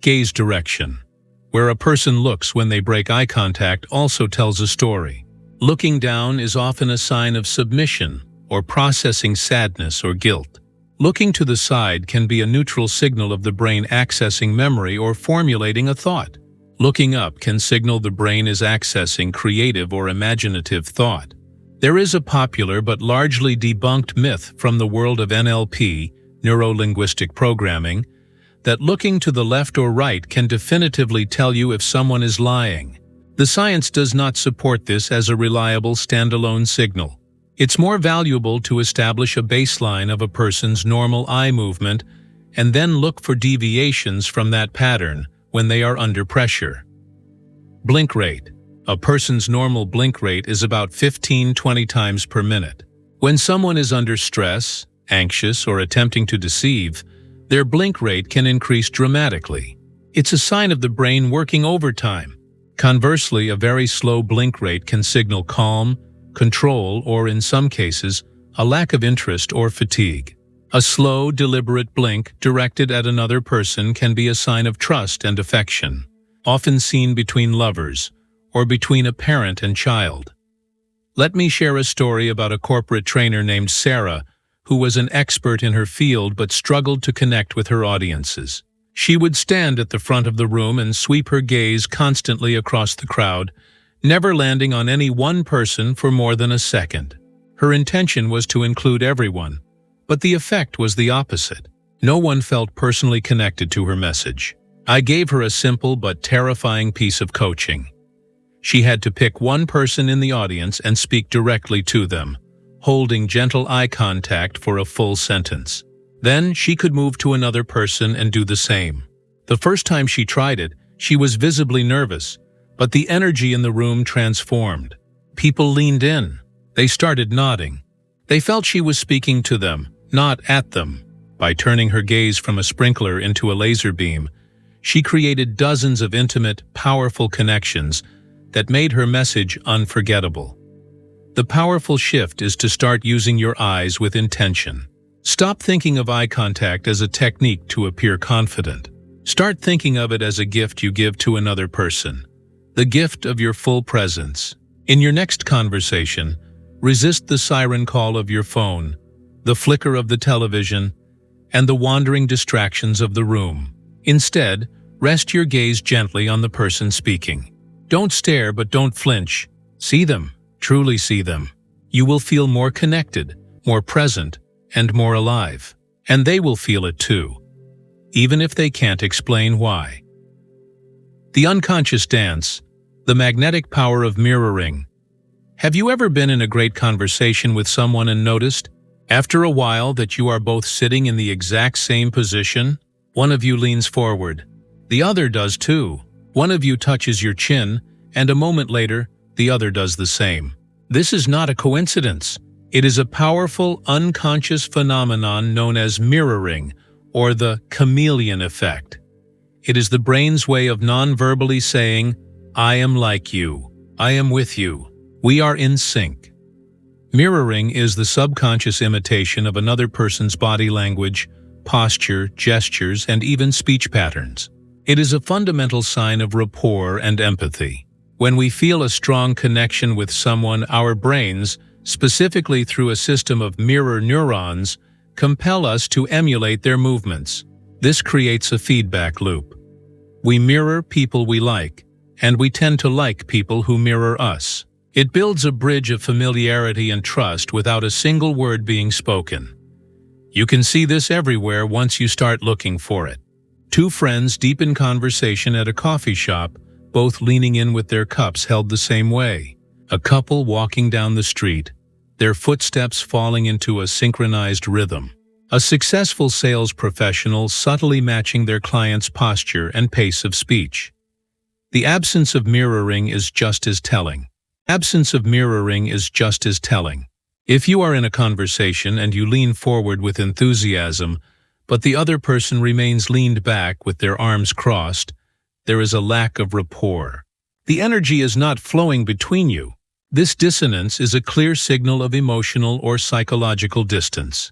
Gaze direction. Where a person looks when they break eye contact also tells a story. Looking down is often a sign of submission or processing sadness or guilt. Looking to the side can be a neutral signal of the brain accessing memory or formulating a thought. Looking up can signal the brain is accessing creative or imaginative thought. There is a popular but largely debunked myth from the world of NLP, neuro-linguistic programming, that looking to the left or right can definitively tell you if someone is lying. The science does not support this as a reliable standalone signal. It's more valuable to establish a baseline of a person's normal eye movement and then look for deviations from that pattern when they are under pressure. Blink rate. A person's normal blink rate is about 15-20 times per minute. When someone is under stress, anxious, or attempting to deceive, their blink rate can increase dramatically. It's a sign of the brain working overtime. Conversely, a very slow blink rate can signal calm, control, or in some cases, a lack of interest or fatigue. A slow, deliberate blink directed at another person can be a sign of trust and affection, often seen between lovers or between a parent and child. Let me share a story about a corporate trainer named Sarah, who was an expert in her field but struggled to connect with her audiences. She would stand at the front of the room and sweep her gaze constantly across the crowd, never landing on any one person for more than a second. Her intention was to include everyone, but the effect was the opposite. No one felt personally connected to her message. I gave her a simple but terrifying piece of coaching. She had to pick one person in the audience and speak directly to them, holding gentle eye contact for a full sentence. Then she could move to another person and do the same. The first time she tried it, she was visibly nervous, but the energy in the room transformed. People leaned in. They started nodding. They felt she was speaking to them, not at them. By turning her gaze from a sprinkler into a laser beam, she created dozens of intimate, powerful connections that made her message unforgettable. The powerful shift is to start using your eyes with intention. Stop thinking of eye contact as a technique to appear confident. Start thinking of it as a gift you give to another person. The gift of your full presence. In your next conversation, resist the siren call of your phone, the flicker of the television, and the wandering distractions of the room. Instead, rest your gaze gently on the person speaking. Don't stare, but don't flinch. See them, truly see them. You will feel more connected, more present, and more alive. And they will feel it too, even if they can't explain why. The unconscious dance, the magnetic power of mirroring. Have you ever been in a great conversation with someone and noticed, after a while, that you are both sitting in the exact same position? One of you leans forward. The other does too. One of you touches your chin, and a moment later, the other does the same. This is not a coincidence. It is a powerful, unconscious phenomenon known as mirroring, or the chameleon effect. It is the brain's way of non-verbally saying, I am like you. I am with you. We are in sync. Mirroring is the subconscious imitation of another person's body language, posture, gestures, and even speech patterns. It is a fundamental sign of rapport and empathy. When we feel a strong connection with someone, our brains, specifically through a system of mirror neurons, compel us to emulate their movements. This creates a feedback loop. We mirror people we like, and we tend to like people who mirror us. It builds a bridge of familiarity and trust without a single word being spoken. You can see this everywhere once you start looking for it. Two friends deep in conversation at a coffee shop, both leaning in with their cups held the same way. A couple walking down the street, their footsteps falling into a synchronized rhythm. A successful sales professional subtly matching their client's posture and pace of speech. The absence of mirroring is just as telling. Absence of mirroring is just as telling. If you are in a conversation and you lean forward with enthusiasm, but the other person remains leaned back with their arms crossed, there is a lack of rapport. The energy is not flowing between you. This dissonance is a clear signal of emotional or psychological distance.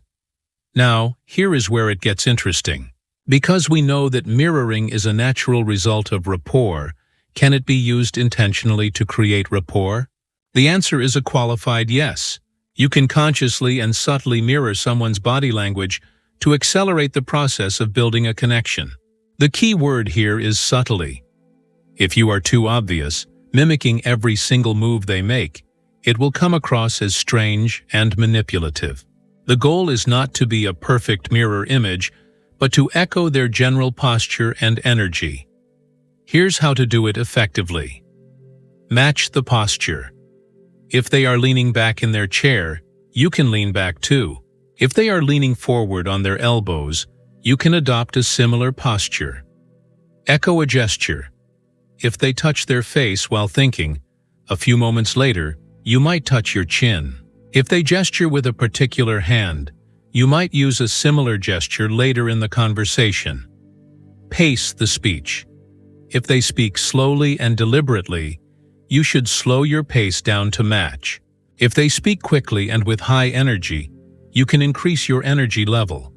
Now, here is where it gets interesting. Because we know that mirroring is a natural result of rapport, can it be used intentionally to create rapport? The answer is a qualified yes. You can consciously and subtly mirror someone's body language to accelerate the process of building a connection. The key word here is subtly. If you are too obvious, mimicking every single move they make, it will come across as strange and manipulative. The goal is not to be a perfect mirror image, but to echo their general posture and energy. Here's how to do it effectively. Match the posture. If they are leaning back in their chair, you can lean back too. If they are leaning forward on their elbows, you can adopt a similar posture. Echo a gesture. If they touch their face while thinking, a few moments later, you might touch your chin. If they gesture with a particular hand, you might use a similar gesture later in the conversation. Pace the speech. If they speak slowly and deliberately, you should slow your pace down to match. If they speak quickly and with high energy, you can increase your energy level.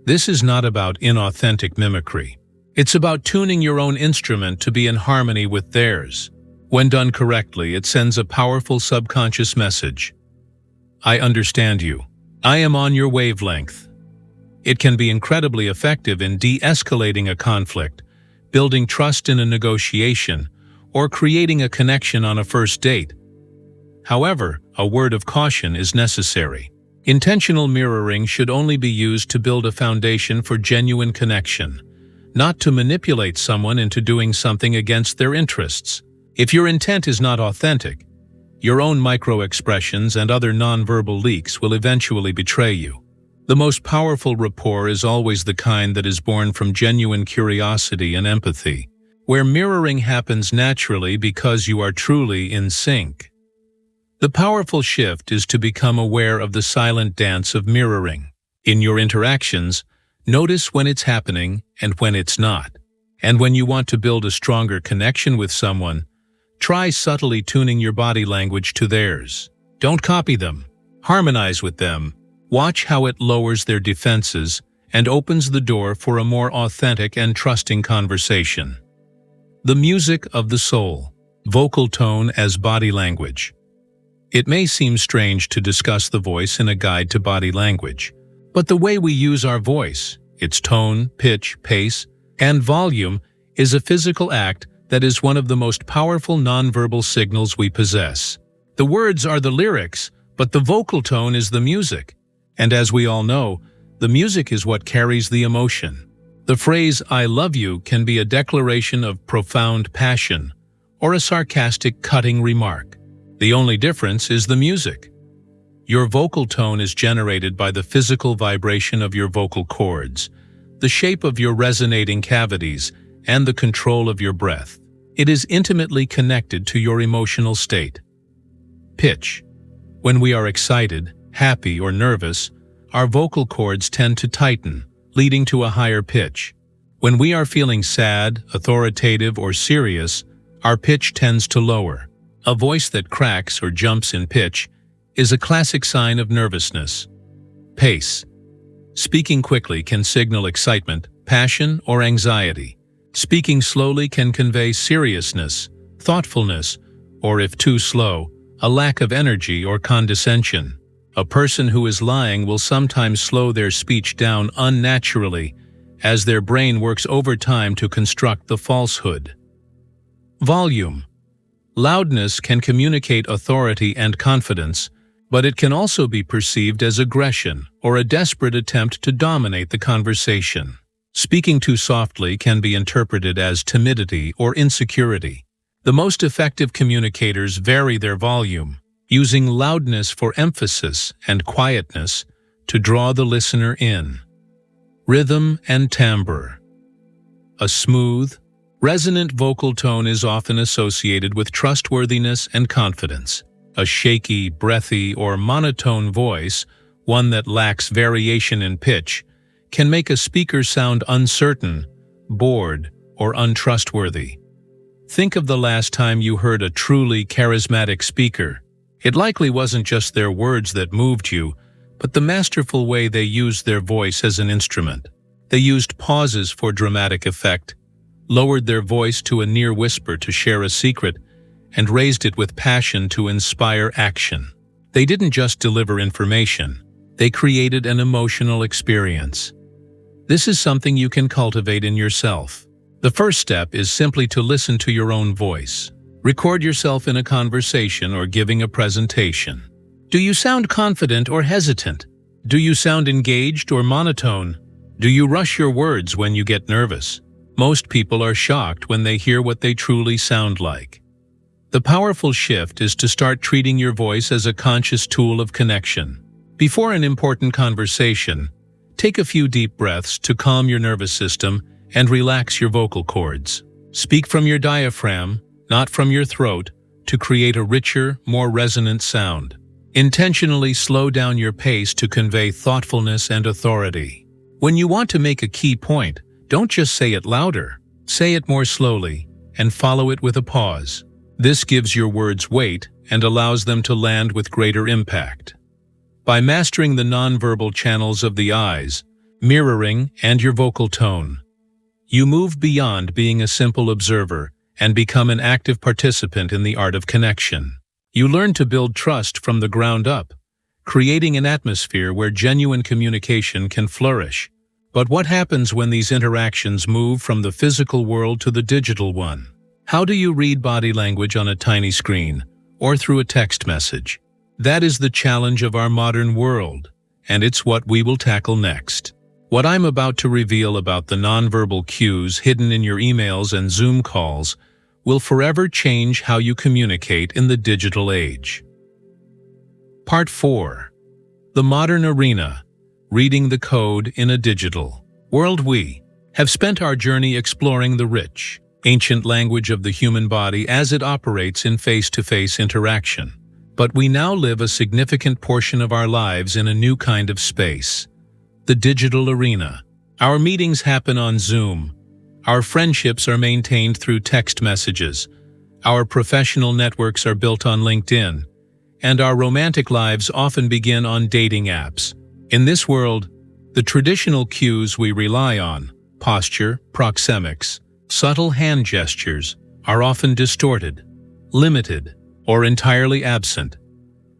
This is not about inauthentic mimicry. It's about tuning your own instrument to be in harmony with theirs. When done correctly, it sends a powerful subconscious message. I understand you. I am on your wavelength. It can be incredibly effective in de-escalating a conflict, building trust in a negotiation, or creating a connection on a first date. However, a word of caution is necessary. Intentional mirroring should only be used to build a foundation for genuine connection, not to manipulate someone into doing something against their interests. If your intent is not authentic, your own micro-expressions and other nonverbal leaks will eventually betray you. The most powerful rapport is always the kind that is born from genuine curiosity and empathy, where mirroring happens naturally because you are truly in sync. The powerful shift is to become aware of the silent dance of mirroring. In your interactions, notice when it's happening and when it's not. And when you want to build a stronger connection with someone, try subtly tuning your body language to theirs. Don't copy them. Harmonize with them. Watch how it lowers their defenses and opens the door for a more authentic and trusting conversation. The music of the soul. Vocal tone as body language. It may seem strange to discuss the voice in a guide to body language, but the way we use our voice, its tone, pitch, pace, and volume, is a physical act that is one of the most powerful nonverbal signals we possess. The words are the lyrics, but the vocal tone is the music. And as we all know, the music is what carries the emotion. The phrase, "I love you," can be a declaration of profound passion, or a sarcastic, cutting remark. The only difference is the music. Your vocal tone is generated by the physical vibration of your vocal cords, the shape of your resonating cavities, and the control of your breath. It is intimately connected to your emotional state. Pitch. When we are excited, happy, or nervous, our vocal cords tend to tighten, leading to a higher pitch. When we are feeling sad, authoritative, or serious, our pitch tends to lower. A voice that cracks or jumps in pitch is a classic sign of nervousness. Pace. Speaking quickly can signal excitement, passion, or anxiety. Speaking slowly can convey seriousness, thoughtfulness, or if too slow, a lack of energy or condescension. A person who is lying will sometimes slow their speech down unnaturally as their brain works overtime to construct the falsehood. Volume. Loudness can communicate authority and confidence, but it can also be perceived as aggression or a desperate attempt to dominate the conversation. Speaking too softly can be interpreted as timidity or insecurity. The most effective communicators vary their volume, using loudness for emphasis and quietness to draw the listener in. Rhythm and timbre. A smooth, resonant vocal tone is often associated with trustworthiness and confidence. A shaky, breathy, or monotone voice, one that lacks variation in pitch, can make a speaker sound uncertain, bored, or untrustworthy. Think of the last time you heard a truly charismatic speaker. It likely wasn't just their words that moved you, but the masterful way they used their voice as an instrument. They used pauses for dramatic effect, lowered their voice to a near whisper to share a secret, and raised it with passion to inspire action. They didn't just deliver information, they created an emotional experience. This is something you can cultivate in yourself. The first step is simply to listen to your own voice. Record yourself in a conversation or giving a presentation. Do you sound confident or hesitant? Do you sound engaged or monotone? Do you rush your words when you get nervous? Most people are shocked when they hear what they truly sound like. The powerful shift is to start treating your voice as a conscious tool of connection. Before an important conversation, take a few deep breaths to calm your nervous system and relax your vocal cords. Speak from your diaphragm, not from your throat, to create a richer, more resonant sound. Intentionally slow down your pace to convey thoughtfulness and authority. When you want to make a key point, don't just say it louder. Say it more slowly, and follow it with a pause. This gives your words weight and allows them to land with greater impact. By mastering the nonverbal channels of the eyes, mirroring, and your vocal tone, you move beyond being a simple observer and become an active participant in the art of connection. You learn to build trust from the ground up, creating an atmosphere where genuine communication can flourish. But what happens when these interactions move from the physical world to the digital one? How do you read body language on a tiny screen or through a text message? That is the challenge of our modern world, and it's what we will tackle next. What I'm about to reveal about the nonverbal cues hidden in your emails and Zoom calls will forever change how you communicate in the digital age. Part 4. The Modern Arena, Reading the Code in a Digital World. We have spent our journey exploring the rich, ancient language of the human body as it operates in face-to-face interaction. But we now live a significant portion of our lives in a new kind of space, the digital arena. Our meetings happen on Zoom. Our friendships are maintained through text messages. Our professional networks are built on LinkedIn. And our romantic lives often begin on dating apps. In this world, the traditional cues we rely on, posture, proxemics, subtle hand gestures, are often distorted, limited, or entirely absent.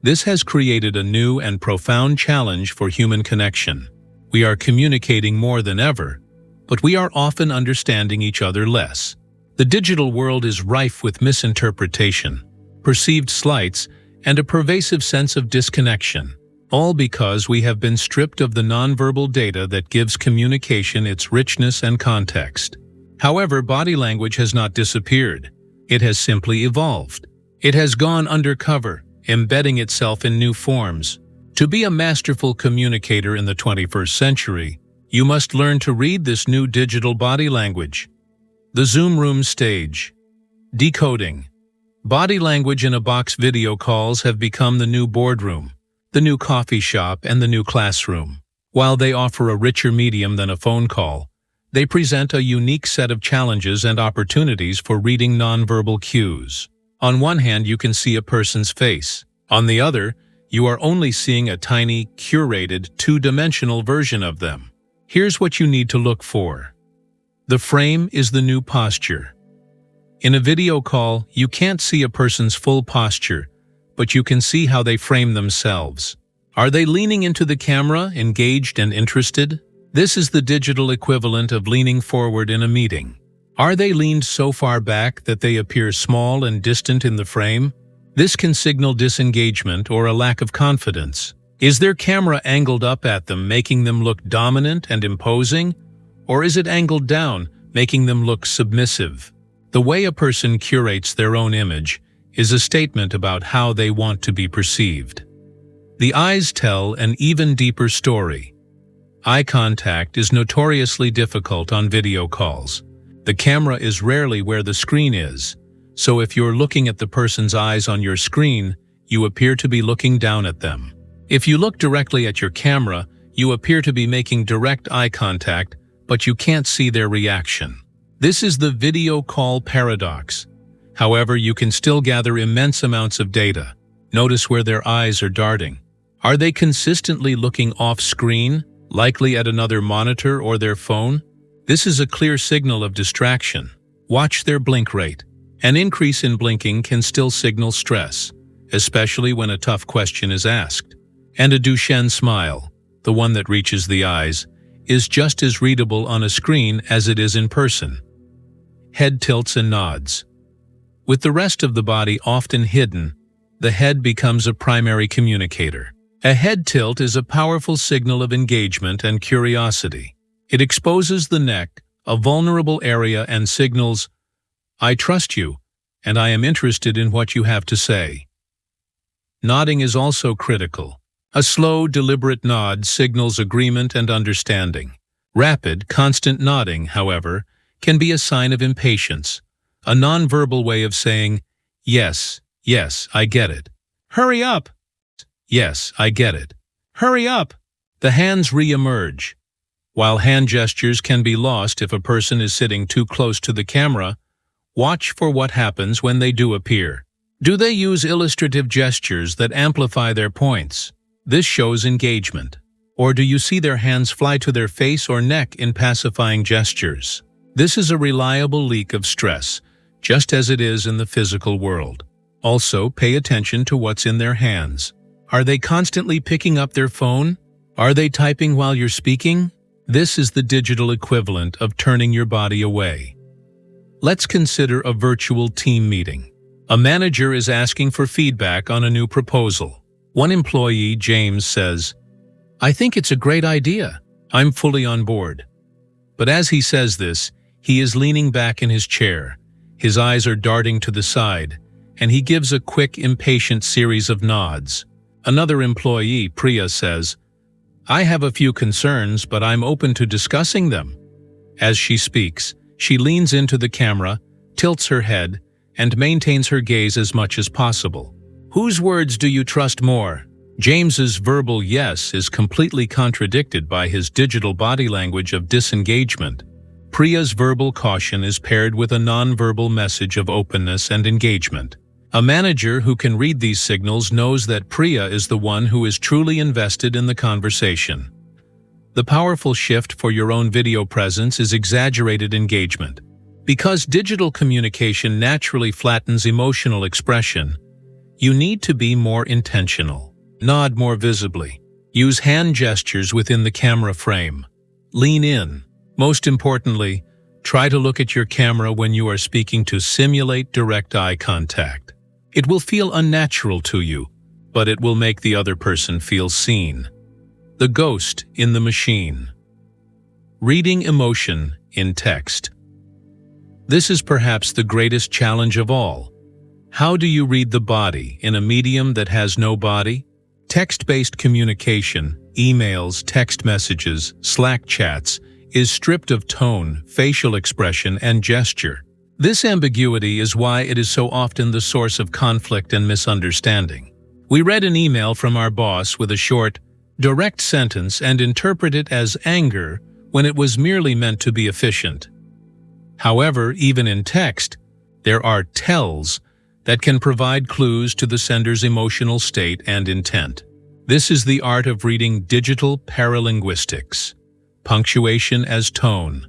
This has created a new and profound challenge for human connection. We are communicating more than ever, but we are often understanding each other less. The digital world is rife with misinterpretation, perceived slights, and a pervasive sense of disconnection, all because we have been stripped of the nonverbal data that gives communication its richness and context. However, body language has not disappeared. It has simply evolved. It has gone undercover, embedding itself in new forms. To be a masterful communicator in the 21st century, you must learn to read this new digital body language. The Zoom Room Stage. Decoding. Body language in a box video calls have become the new boardroom, the new coffee shop, and the new classroom. While they offer a richer medium than a phone call, they present a unique set of challenges and opportunities for reading nonverbal cues. On one hand, you can see a person's face. On the other, you are only seeing a tiny, curated, two-dimensional version of them. Here's what you need to look for. The frame is the new posture. In a video call, you can't see a person's full posture, but you can see how they frame themselves. Are they leaning into the camera, engaged and interested? This is the digital equivalent of leaning forward in a meeting. Are they leaned so far back that they appear small and distant in the frame? This can signal disengagement or a lack of confidence. Is their camera angled up at them, making them look dominant and imposing? Or is it angled down, making them look submissive? The way a person curates their own image is a statement about how they want to be perceived. The eyes tell an even deeper story. Eye contact is notoriously difficult on video calls. The camera is rarely where the screen is, so if you're looking at the person's eyes on your screen, you appear to be looking down at them. If you look directly at your camera, you appear to be making direct eye contact, but you can't see their reaction. This is the video call paradox. However, you can still gather immense amounts of data. Notice where their eyes are darting. Are they consistently looking off-screen, likely at another monitor or their phone? This is a clear signal of distraction. Watch their blink rate. An increase in blinking can still signal stress, especially when a tough question is asked. And a Duchenne smile, the one that reaches the eyes, is just as readable on a screen as it is in person. Head tilts and nods. With the rest of the body often hidden, the head becomes a primary communicator. A head tilt is a powerful signal of engagement and curiosity. It exposes the neck, a vulnerable area, and signals, "I trust you, and I am interested in what you have to say." Nodding is also critical. A slow, deliberate nod signals agreement and understanding. Rapid, constant nodding, however, can be a sign of impatience, a nonverbal way of saying, "Yes, yes, I get it. Hurry up. Yes, I get it. Hurry up." The hands re-emerge. While hand gestures can be lost if a person is sitting too close to the camera, watch for what happens when they do appear. Do they use illustrative gestures that amplify their points? This shows engagement. Or do you see their hands fly to their face or neck in pacifying gestures? This is a reliable leak of stress, just as it is in the physical world. Also, pay attention to what's in their hands. Are they constantly picking up their phone? Are they typing while you're speaking? This is the digital equivalent of turning your body away. Let's consider a virtual team meeting. A manager is asking for feedback on a new proposal. One employee, James, says, "I think it's a great idea. I'm fully on board." But as he says this, he is leaning back in his chair. His eyes are darting to the side, and he gives a quick, impatient series of nods. Another employee, Priya, says, "I have a few concerns, but I'm open to discussing them." As she speaks, she leans into the camera, tilts her head, and maintains her gaze as much as possible. Whose words do you trust more? James's verbal yes is completely contradicted by his digital body language of disengagement. Priya's verbal caution is paired with a nonverbal message of openness and engagement. A manager who can read these signals knows that Priya is the one who is truly invested in the conversation. The powerful shift for your own video presence is exaggerated engagement. Because digital communication naturally flattens emotional expression, you need to be more intentional. Nod more visibly. Use hand gestures within the camera frame. Lean in. Most importantly, try to look at your camera when you are speaking to simulate direct eye contact. It will feel unnatural to you, but it will make the other person feel seen. The ghost in the machine. Reading emotion in text. This is perhaps the greatest challenge of all. How do you read the body in a medium that has no body? Text-based communication, emails, text messages, Slack chats, is stripped of tone, facial expression, and gesture. This ambiguity is why it is so often the source of conflict and misunderstanding. We read an email from our boss with a short, direct sentence and interpret it as anger when it was merely meant to be efficient. However, even in text, there are tells that can provide clues to the sender's emotional state and intent. This is the art of reading digital paralinguistics. Punctuation as tone.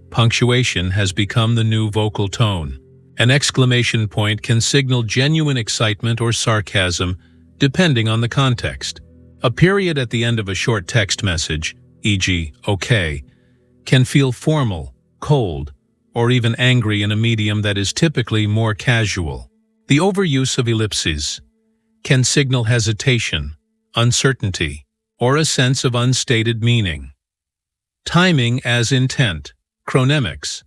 Punctuation has become the new vocal tone. An exclamation point can signal genuine excitement or sarcasm, depending on the context. A period at the end of a short text message, e.g., "okay," can feel formal, cold, or even angry in a medium that is typically more casual. The overuse of ellipses can signal hesitation, uncertainty, or a sense of unstated meaning. Timing as intent. Chronemics.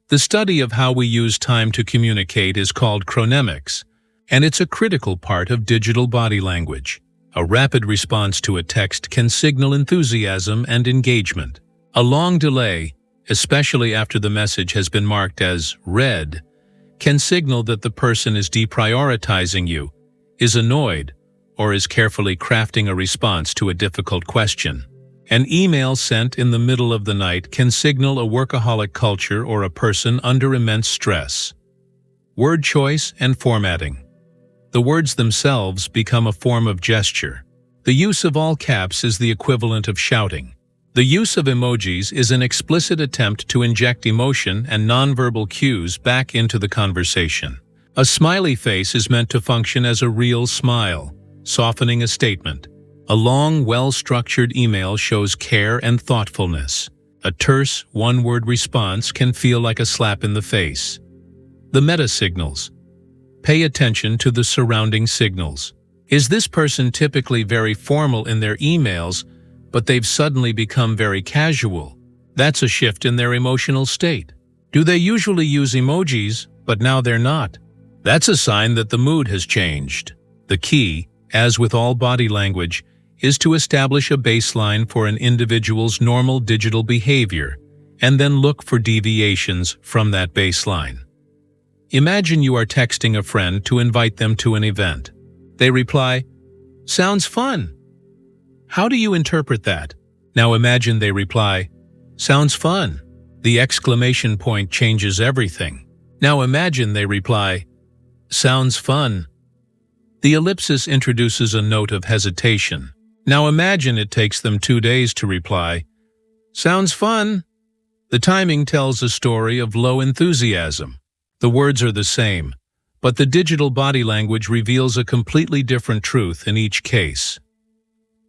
The study of how we use time to communicate is called chronemics, and it's a critical part of digital body language. A rapid response to a text can signal enthusiasm and engagement. A long delay, especially after the message has been marked as read, can signal that the person is deprioritizing you, is annoyed, or is carefully crafting a response to a difficult question. An email sent in the middle of the night can signal a workaholic culture or a person under immense stress. Word choice and formatting. The words themselves become a form of gesture. The use of all caps is the equivalent of shouting. The use of emojis is an explicit attempt to inject emotion and nonverbal cues back into the conversation. A smiley face is meant to function as a real smile, softening a statement. A long, well-structured email shows care and thoughtfulness. A terse, one-word response can feel like a slap in the face. The meta signals. Pay attention to the surrounding signals. Is this person typically very formal in their emails, but they've suddenly become very casual? That's a shift in their emotional state. Do they usually use emojis, but now they're not? That's a sign that the mood has changed. The key, as with all body language, is to establish a baseline for an individual's normal digital behavior, and then look for deviations from that baseline. Imagine you are texting a friend to invite them to an event. They reply, "Sounds fun." How do you interpret that? Now imagine they reply, "Sounds fun." The exclamation point changes everything. Now imagine they reply, "Sounds fun." The ellipsis introduces a note of hesitation. Now imagine it takes them 2 days to reply, "Sounds fun." The timing tells a story of low enthusiasm. The words are the same, but the digital body language reveals a completely different truth in each case.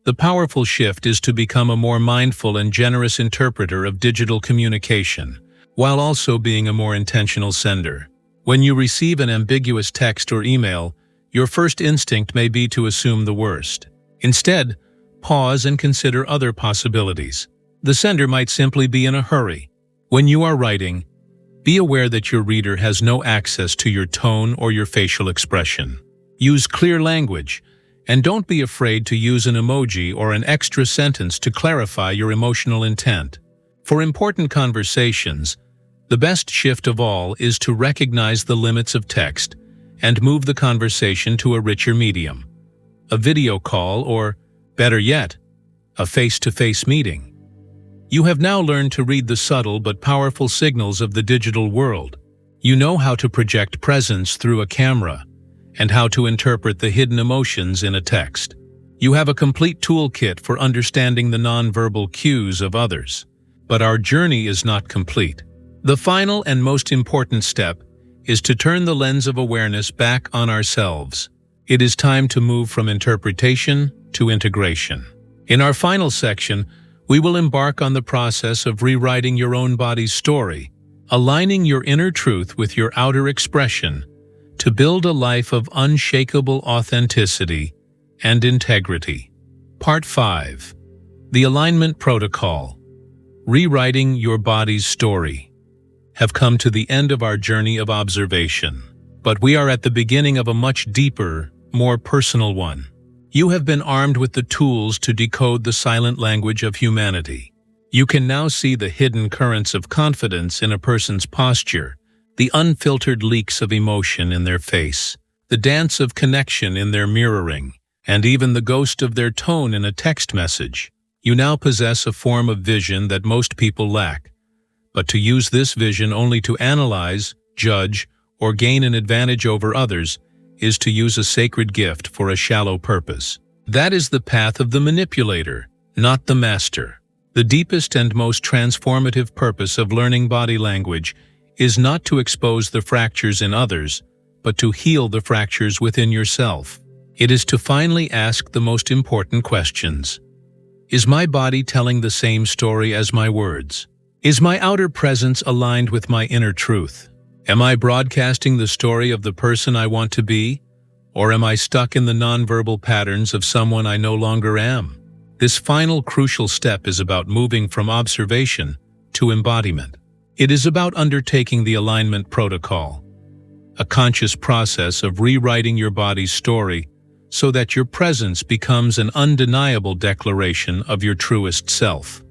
The powerful shift is to become a more mindful and generous interpreter of digital communication, while also being a more intentional sender. When you receive an ambiguous text or email, your first instinct may be to assume the worst. Instead, pause and consider other possibilities. The sender might simply be in a hurry. When you are writing, be aware that your reader has no access to your tone or your facial expression. Use clear language, and don't be afraid to use an emoji or an extra sentence to clarify your emotional intent. For important conversations, the best shift of all is to recognize the limits of text and move the conversation to a richer medium. A video call or, better yet, a face-to-face meeting. You have now learned to read the subtle but powerful signals of the digital world. You know how to project presence through a camera and how to interpret the hidden emotions in a text. You have a complete toolkit for understanding the nonverbal cues of others. But our journey is not complete. The final and most important step is to turn the lens of awareness back on ourselves. It is time to move from interpretation to integration. In our final section, we will embark on the process of rewriting your own body's story, aligning your inner truth with your outer expression to build a life of unshakable authenticity and integrity. Part 5. The Alignment Protocol. Rewriting your body's story. Have come to the end of our journey of observation, but we are at the beginning of a much deeper, more personal one. You have been armed with the tools to decode the silent language of humanity. You can now see the hidden currents of confidence in a person's posture, the unfiltered leaks of emotion in their face, the dance of connection in their mirroring, and even the ghost of their tone in a text message. You now possess a form of vision that most people lack. But to use this vision only to analyze, judge, or gain an advantage over others is to use a sacred gift for a shallow purpose. That is the path of the manipulator, not the master. The deepest and most transformative purpose of learning body language is not to expose the fractures in others, but to heal the fractures within yourself. It is to finally ask the most important questions. Is my body telling the same story as my words? Is my outer presence aligned with my inner truth? Am I broadcasting the story of the person I want to be? Or am I stuck in the nonverbal patterns of someone I no longer am? This final crucial step is about moving from observation to embodiment. It is about undertaking the alignment protocol, a conscious process of rewriting your body's story so that your presence becomes an undeniable declaration of your truest self.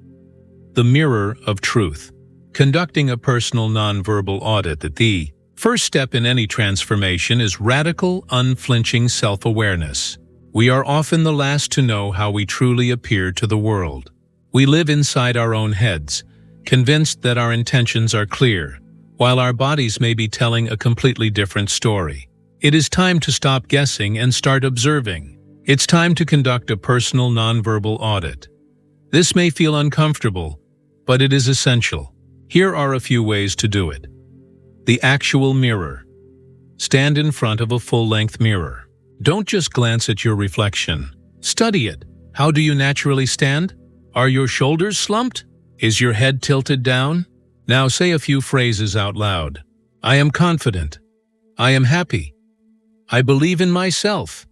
The mirror of truth. Conducting a personal nonverbal audit. The first step in any transformation is radical, unflinching self-awareness. We are often the last to know how we truly appear to the world. We live inside our own heads, convinced that our intentions are clear, while our bodies may be telling a completely different story. It is time to stop guessing and start observing. It's time to conduct a personal nonverbal audit. This may feel uncomfortable, but it is essential. Here are a few ways to do it. The actual mirror. Stand in front of a full-length mirror. Don't just glance at your reflection. Study it. How do you naturally stand? Are your shoulders slumped? Is your head tilted down? Now say a few phrases out loud. I am confident. I am happy. I believe in myself.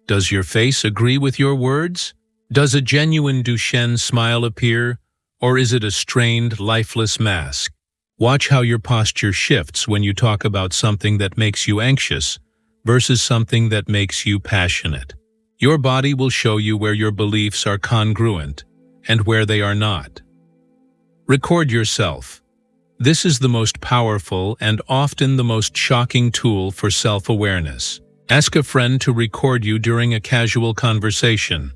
Does your face agree with your words? Does a genuine Duchenne smile appear, or is it a strained, lifeless mask? Watch how your posture shifts when you talk about something that makes you anxious versus something that makes you passionate. Your body will show you where your beliefs are congruent and where they are not. Record yourself. This is the most powerful and often the most shocking tool for self-awareness. Ask a friend to record you during a casual conversation.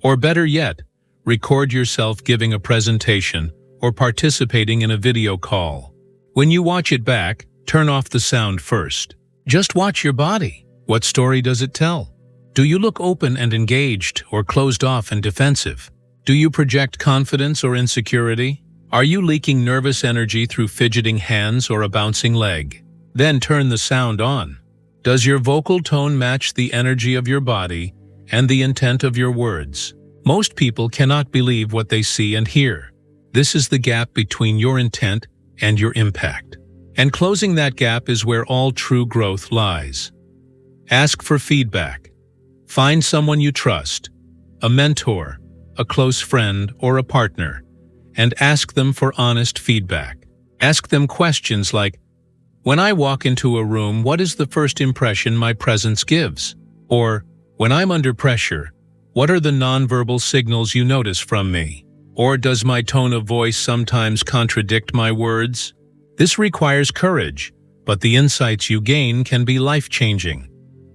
Or better yet, record yourself giving a presentation or participating in a video call. When you watch it back, turn off the sound first. Just watch your body. What story does it tell? Do you look open and engaged or closed off and defensive? Do you project confidence or insecurity? Are you leaking nervous energy through fidgeting hands or a bouncing leg? Then turn the sound on. Does your vocal tone match the energy of your body and the intent of your words? Most people cannot believe what they see and hear. This is the gap between your intent and your impact. And closing that gap is where all true growth lies. Ask for feedback. Find someone you trust, a mentor, a close friend, or a partner, and ask them for honest feedback. Ask them questions like, when I walk into a room, what is the first impression my presence gives? Or, when I'm under pressure, what are the nonverbal signals you notice from me? Or does my tone of voice sometimes contradict my words? This requires courage, but the insights you gain can be life-changing.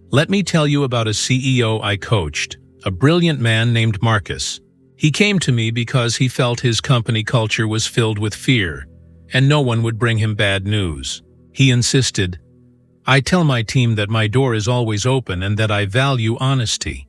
Let me tell you about a CEO I coached, a brilliant man named Marcus. He came to me because he felt his company culture was filled with fear, and no one would bring him bad news. He insisted, I tell my team that my door is always open and that I value honesty.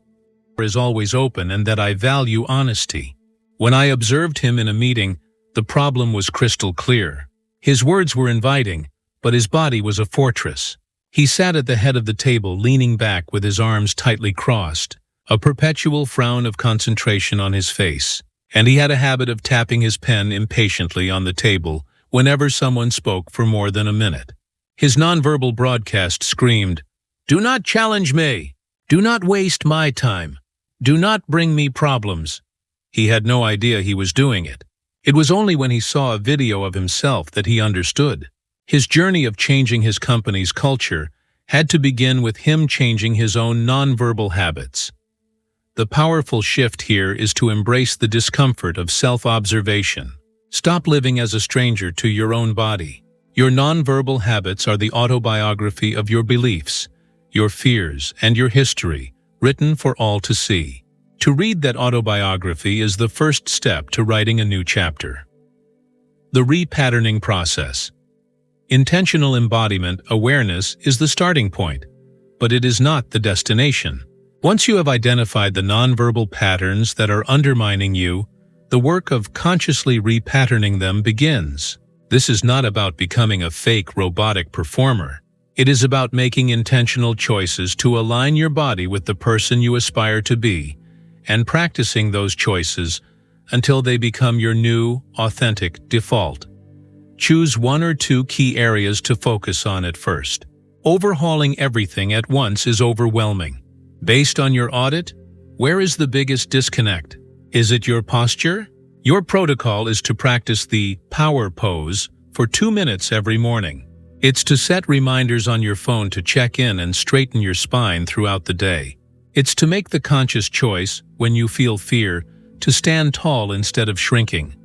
When I observed him in a meeting, the problem was crystal clear. His words were inviting, but his body was a fortress. He sat at the head of the table, leaning back with his arms tightly crossed, a perpetual frown of concentration on his face, and he had a habit of tapping his pen impatiently on the table whenever someone spoke for more than a minute. His nonverbal broadcast screamed, "Do not challenge me! Do not waste my time! Do not bring me problems!" He had no idea he was doing it. It was only when he saw a video of himself that he understood. His journey of changing his company's culture had to begin with him changing his own nonverbal habits. The powerful shift here is to embrace the discomfort of self-observation. Stop living as a stranger to your own body. Your nonverbal habits are the autobiography of your beliefs, your fears, and your history, written for all to see. To read that autobiography is the first step to writing a new chapter. The repatterning process. Intentional embodiment awareness is the starting point, but it is not the destination. Once you have identified the nonverbal patterns that are undermining you, the work of consciously repatterning them begins. This is not about becoming a fake robotic performer. It is about making intentional choices to align your body with the person you aspire to be, and practicing those choices until they become your new, authentic default. Choose one or two key areas to focus on at first. Overhauling everything at once is overwhelming. Based on your audit, where is the biggest disconnect? Is it your posture? Your protocol is to practice the power pose for 2 minutes every morning. It's to set reminders on your phone to check in and straighten your spine throughout the day. It's to make the conscious choice, when you feel fear, to stand tall instead of shrinking.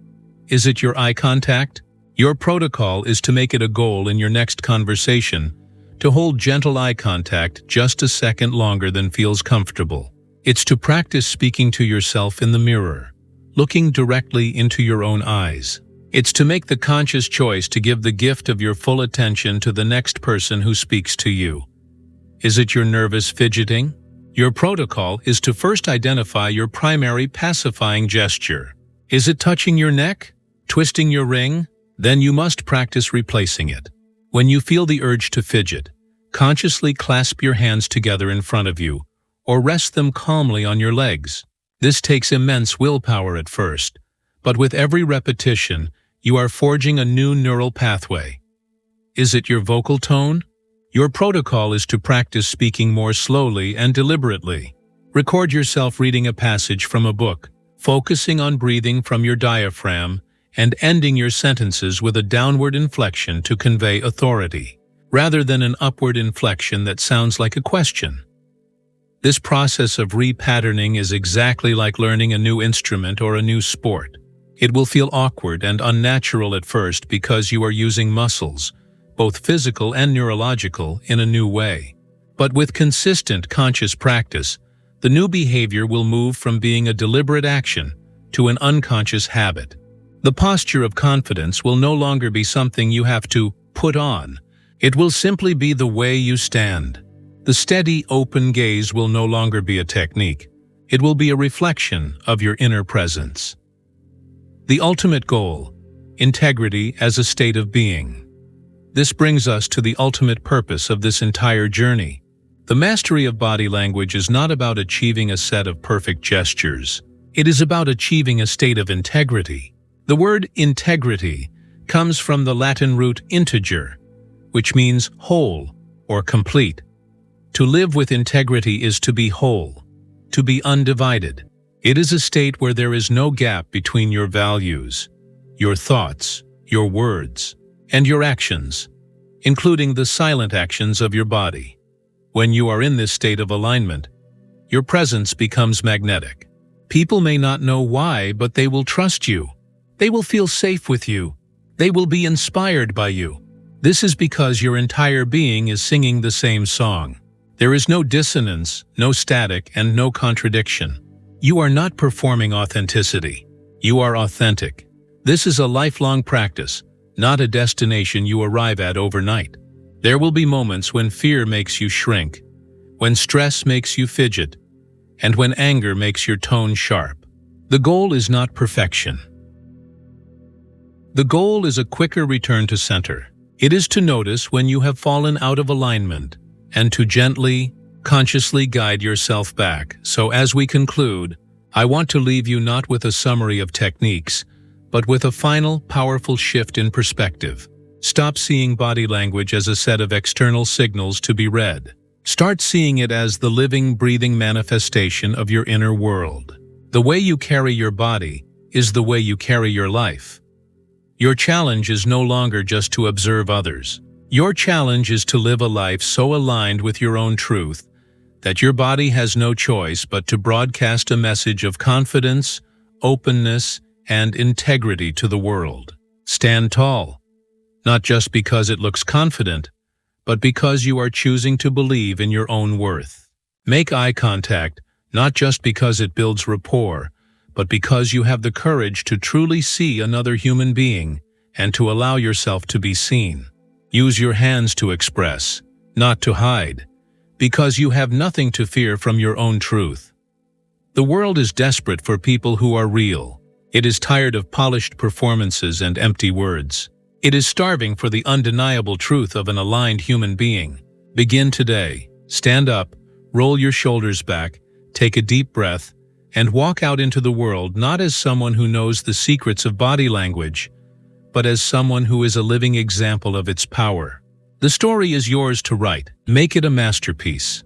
Is it your eye contact? Your protocol is to make it a goal in your next conversation to hold gentle eye contact just a second longer than feels comfortable. It's to practice speaking to yourself in the mirror, looking directly into your own eyes. It's to make the conscious choice to give the gift of your full attention to the next person who speaks to you. Is it your nervous fidgeting? Your protocol is to first identify your primary pacifying gesture. Is it touching your neck? Twisting your ring? Then you must practice replacing it. When you feel the urge to fidget, consciously clasp your hands together in front of you, or rest them calmly on your legs. This takes immense willpower at first, but with every repetition, you are forging a new neural pathway. Is it your vocal tone? Your protocol is to practice speaking more slowly and deliberately. Record yourself reading a passage from a book, focusing on breathing from your diaphragm and ending your sentences with a downward inflection to convey authority, rather than an upward inflection that sounds like a question. This process of repatterning is exactly like learning a new instrument or a new sport. It will feel awkward and unnatural at first because you are using muscles, both physical and neurological, in a new way. But with consistent conscious practice, the new behavior will move from being a deliberate action to an unconscious habit. The posture of confidence will no longer be something you have to put on. It will simply be the way you stand. The steady, open gaze will no longer be a technique. It will be a reflection of your inner presence. The ultimate goal: integrity as a state of being. This brings us to the ultimate purpose of this entire journey. The mastery of body language is not about achieving a set of perfect gestures. It is about achieving a state of integrity. The word integrity comes from the Latin root integer, which means whole or complete. To live with integrity is to be whole, to be undivided. It is a state where there is no gap between your values, your thoughts, your words, and your actions, including the silent actions of your body. When you are in this state of alignment, your presence becomes magnetic. People may not know why, but they will trust you. They will feel safe with you. They will be inspired by you. This is because your entire being is singing the same song. There is no dissonance, no static, and no contradiction. You are not performing authenticity. You are authentic. This is a lifelong practice, not a destination you arrive at overnight. There will be moments when fear makes you shrink, when stress makes you fidget, and when anger makes your tone sharp. The goal is not perfection. The goal is a quicker return to center. It is to notice when you have fallen out of alignment and to gently, consciously guide yourself back. So as we conclude, I want to leave you not with a summary of techniques, but with a final, powerful shift in perspective. Stop seeing body language as a set of external signals to be read. Start seeing it as the living, breathing manifestation of your inner world. The way you carry your body is the way you carry your life. Your challenge is no longer just to observe others. Your challenge is to live a life so aligned with your own truth that your body has no choice but to broadcast a message of confidence, openness, and integrity to the world. Stand tall, not just because it looks confident, but because you are choosing to believe in your own worth. Make eye contact, not just because it builds rapport, but because you have the courage to truly see another human being and to allow yourself to be seen. Use your hands to express, not to hide, because you have nothing to fear from your own truth. The world is desperate for people who are real. It is tired of polished performances and empty words. It is starving for the undeniable truth of an aligned human being. Begin today. Stand up, roll your shoulders back, take a deep breath, and walk out into the world not as someone who knows the secrets of body language, but as someone who is a living example of its power. The story is yours to write. Make it a masterpiece.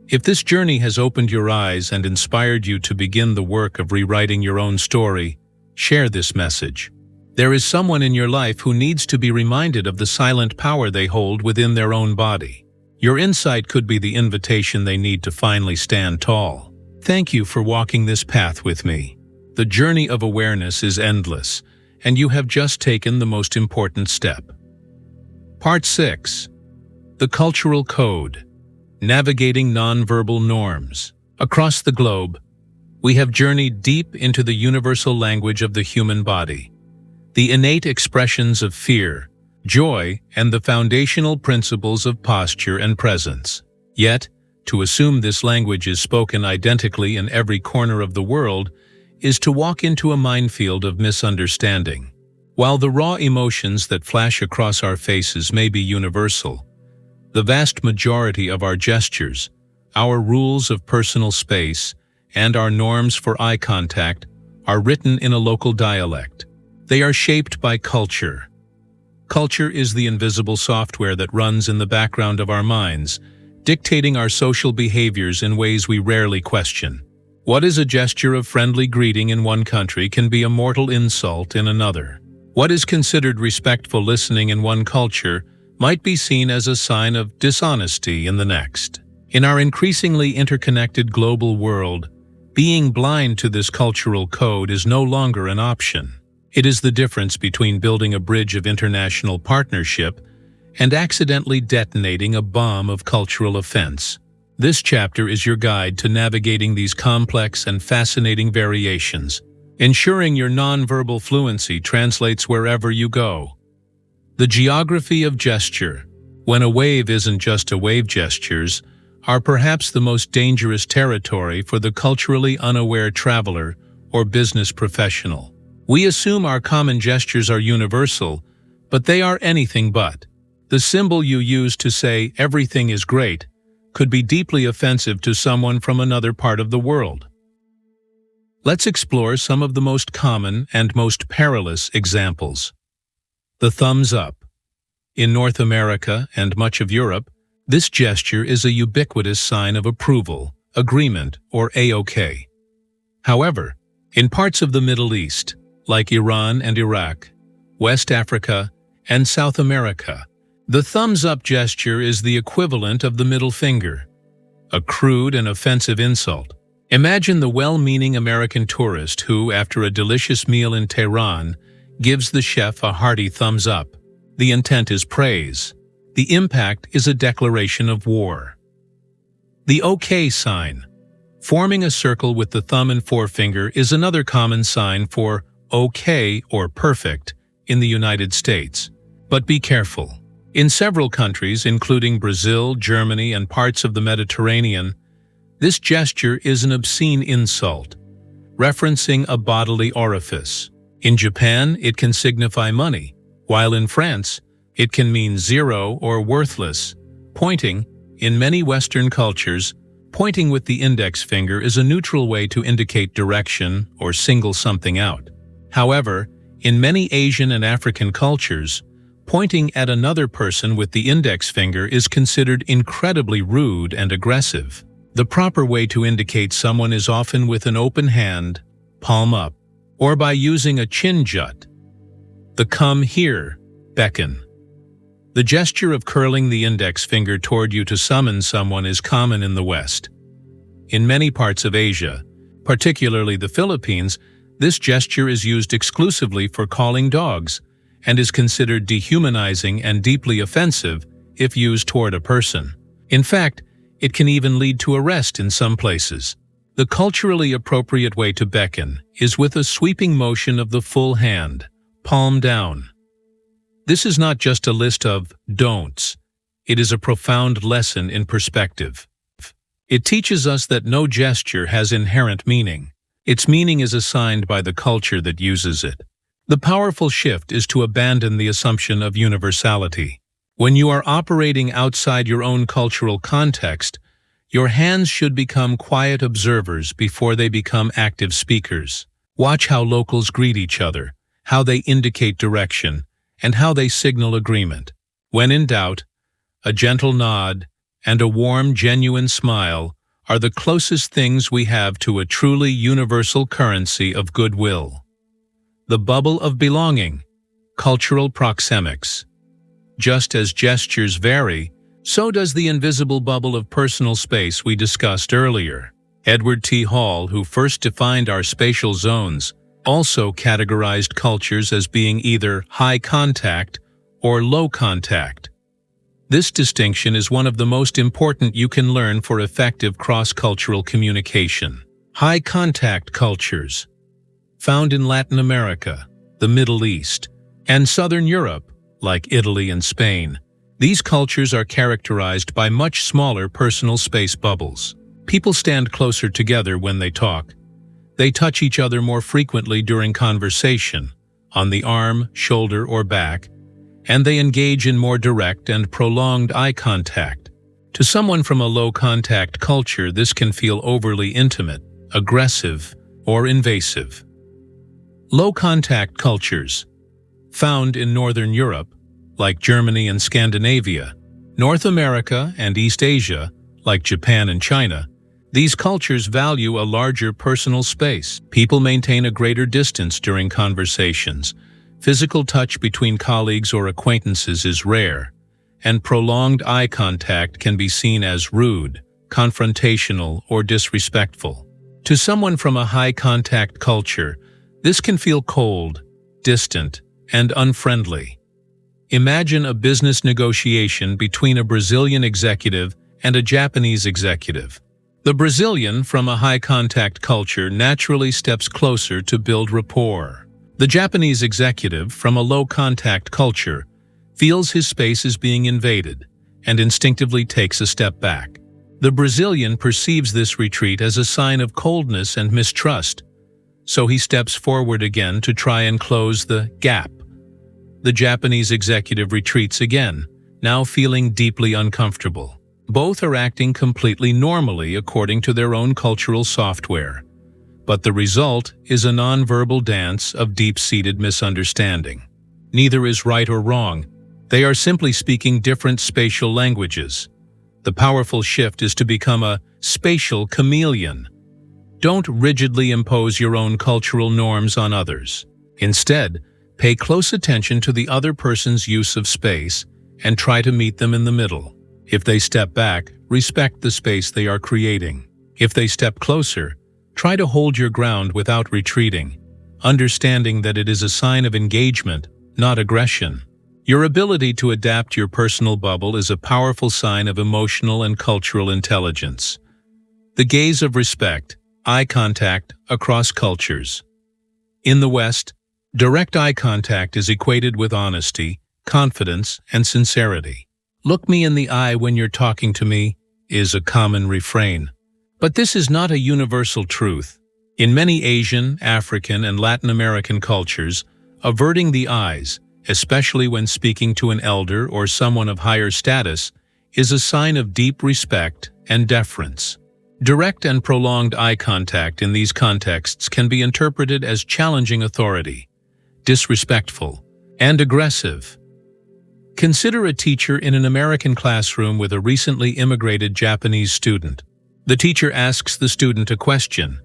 If this journey has opened your eyes and inspired you to begin the work of rewriting your own story, share this message. There is someone in your life who needs to be reminded of the silent power they hold within their own body. Your insight could be the invitation they need to finally stand tall. Thank you for walking this path with me. The journey of awareness is endless, and you have just taken the most important step. Part 6. The Cultural Code. Navigating Nonverbal Norms. Across the globe, we have journeyed deep into the universal language of the human body. the innate expressions of fear, joy, and the foundational principles of posture and presence. Yet, to assume this language is spoken identically in every corner of the world is to walk into a minefield of misunderstanding. While the raw emotions that flash across our faces may be universal, the vast majority of our gestures, our rules of personal space, and our norms for eye contact are written in a local dialect. They are shaped by culture. Culture is the invisible software that runs in the background of our minds, dictating our social behaviors in ways we rarely question. What is a gesture of friendly greeting in one country can be a mortal insult in another. What is considered respectful listening in one culture might be seen as a sign of dishonesty in the next. In our increasingly interconnected global world, being blind to this cultural code is no longer an option. It is the difference between building a bridge of international partnership and accidentally detonating a bomb of cultural offense. This chapter is your guide to navigating these complex and fascinating variations, ensuring your nonverbal fluency translates wherever you go. The geography of gesture, when a wave isn't just a wave gestures, are perhaps the most dangerous territory for the culturally unaware traveler or business professional. We assume our common gestures are universal, but they are anything but. The symbol you use to say everything is great could be deeply offensive to someone from another part of the world. Let's explore some of the most common and most perilous examples. The thumbs up. In North America and much of Europe, this gesture is a ubiquitous sign of approval, agreement, or A-OK. However, in parts of the Middle East, like Iran and Iraq, West Africa, and South America, the thumbs-up gesture is the equivalent of the middle finger, a crude and offensive insult. Imagine the well-meaning American tourist who, after a delicious meal in Tehran, gives the chef a hearty thumbs up. The intent is praise. The impact is a declaration of war. The OK sign. Forming a circle with the thumb and forefinger is another common sign for OK or perfect in the United States. But be careful. In several countries, including Brazil, Germany, and parts of the Mediterranean, this gesture is an obscene insult, referencing a bodily orifice. In Japan, it can signify money, while in France, it can mean zero or worthless. Pointing, in many Western cultures, pointing with the index finger is a neutral way to indicate direction or single something out. However, in many Asian and African cultures, pointing at another person with the index finger is considered incredibly rude and aggressive. The proper way to indicate someone is often with an open hand, palm up, or by using a chin jut. The come here, beckon. The gesture of curling the index finger toward you to summon someone is common in the West. In many parts of Asia, particularly the Philippines, this gesture is used exclusively for calling dogs and is considered dehumanizing and deeply offensive if used toward a person. In fact, it can even lead to arrest in some places. The culturally appropriate way to beckon is with a sweeping motion of the full hand, palm down. This is not just a list of don'ts. It is a profound lesson in perspective. It teaches us that no gesture has inherent meaning. Its meaning is assigned by the culture that uses it. The powerful shift is to abandon the assumption of universality. When you are operating outside your own cultural context, your hands should become quiet observers before they become active speakers. Watch how locals greet each other, how they indicate direction, and how they signal agreement. When in doubt, a gentle nod and a warm, genuine smile are the closest things we have to a truly universal currency of goodwill. The bubble of belonging, cultural proxemics. Just as gestures vary, so does the invisible bubble of personal space we discussed earlier. Edward T. Hall, who first defined our spatial zones, also categorized cultures as being either high contact or low contact. This distinction is one of the most important you can learn for effective cross-cultural communication. High contact cultures, found in Latin America, the Middle East, and Southern Europe, like Italy and Spain. These cultures are characterized by much smaller personal space bubbles. People stand closer together when they talk. They touch each other more frequently during conversation, on the arm, shoulder, or back, and they engage in more direct and prolonged eye contact. To someone from a low-contact culture, this can feel overly intimate, aggressive, or invasive. Low-contact cultures, found in Northern Europe, like Germany and Scandinavia, North America and East Asia, like Japan and China, these cultures value a larger personal space. People maintain a greater distance during conversations. Physical touch between colleagues or acquaintances is rare, and prolonged eye contact can be seen as rude, confrontational, or disrespectful. To someone from a high-contact culture, this can feel cold, distant, and unfriendly. Imagine a business negotiation between a Brazilian executive and a Japanese executive. The Brazilian from a high-contact culture naturally steps closer to build rapport. The Japanese executive from a low-contact culture feels his space is being invaded and instinctively takes a step back. The Brazilian perceives this retreat as a sign of coldness and mistrust, so he steps forward again to try and close the gap. The Japanese executive retreats again, now feeling deeply uncomfortable. Both are acting completely normally according to their own cultural software, but the result is a nonverbal dance of deep-seated misunderstanding. Neither is right or wrong. They are simply speaking different spatial languages. The powerful shift is to become a spatial chameleon. Don't rigidly impose your own cultural norms on others. Instead, pay close attention to the other person's use of space and try to meet them in the middle. If they step back, respect the space they are creating. If they step closer, try to hold your ground without retreating, understanding that it is a sign of engagement, not aggression. Your ability to adapt your personal bubble is a powerful sign of emotional and cultural intelligence. The gaze of respect, eye contact across cultures. In the West, direct eye contact is equated with honesty, confidence, and sincerity. "Look me in the eye when you're talking to me" is a common refrain. But this is not a universal truth. In many Asian, African, and Latin American cultures, averting the eyes, especially when speaking to an elder or someone of higher status, is a sign of deep respect and deference. Direct and prolonged eye contact in these contexts can be interpreted as challenging authority, disrespectful, and aggressive. Consider a teacher in an American classroom with a recently immigrated Japanese student. The teacher asks the student a question,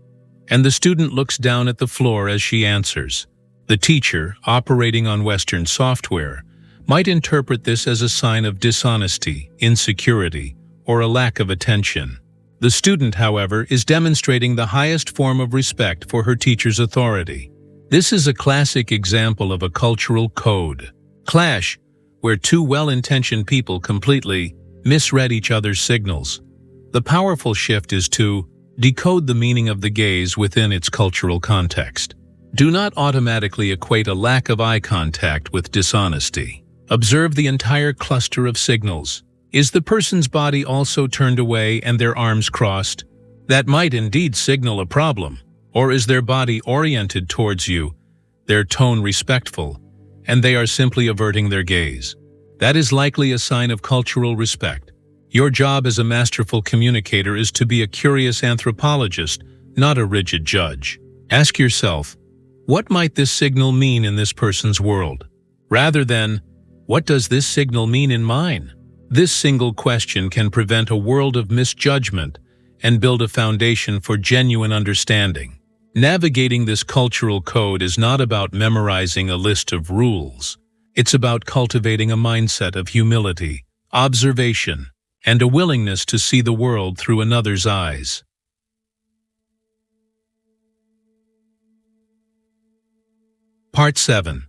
and the student looks down at the floor as she answers. The teacher, operating on Western software, might interpret this as a sign of dishonesty, insecurity, or a lack of attention. The student, however, is demonstrating the highest form of respect for her teacher's authority. This is a classic example of a cultural code clash where two well-intentioned people completely misread each other's signals. The powerful shift is to decode the meaning of the gaze within its cultural context. Do not automatically equate a lack of eye contact with dishonesty. Observe the entire cluster of signals. Is the person's body also turned away and their arms crossed? That might indeed signal a problem. Or is their body oriented towards you, their tone respectful, and they are simply averting their gaze? That is likely a sign of cultural respect. Your job as a masterful communicator is to be a curious anthropologist, not a rigid judge. Ask yourself, what might this signal mean in this person's world? Rather than, what does this signal mean in mine? This single question can prevent a world of misjudgment and build a foundation for genuine understanding. Navigating this cultural code is not about memorizing a list of rules. It's about cultivating a mindset of humility, observation, and a willingness to see the world through another's eyes. Part 7.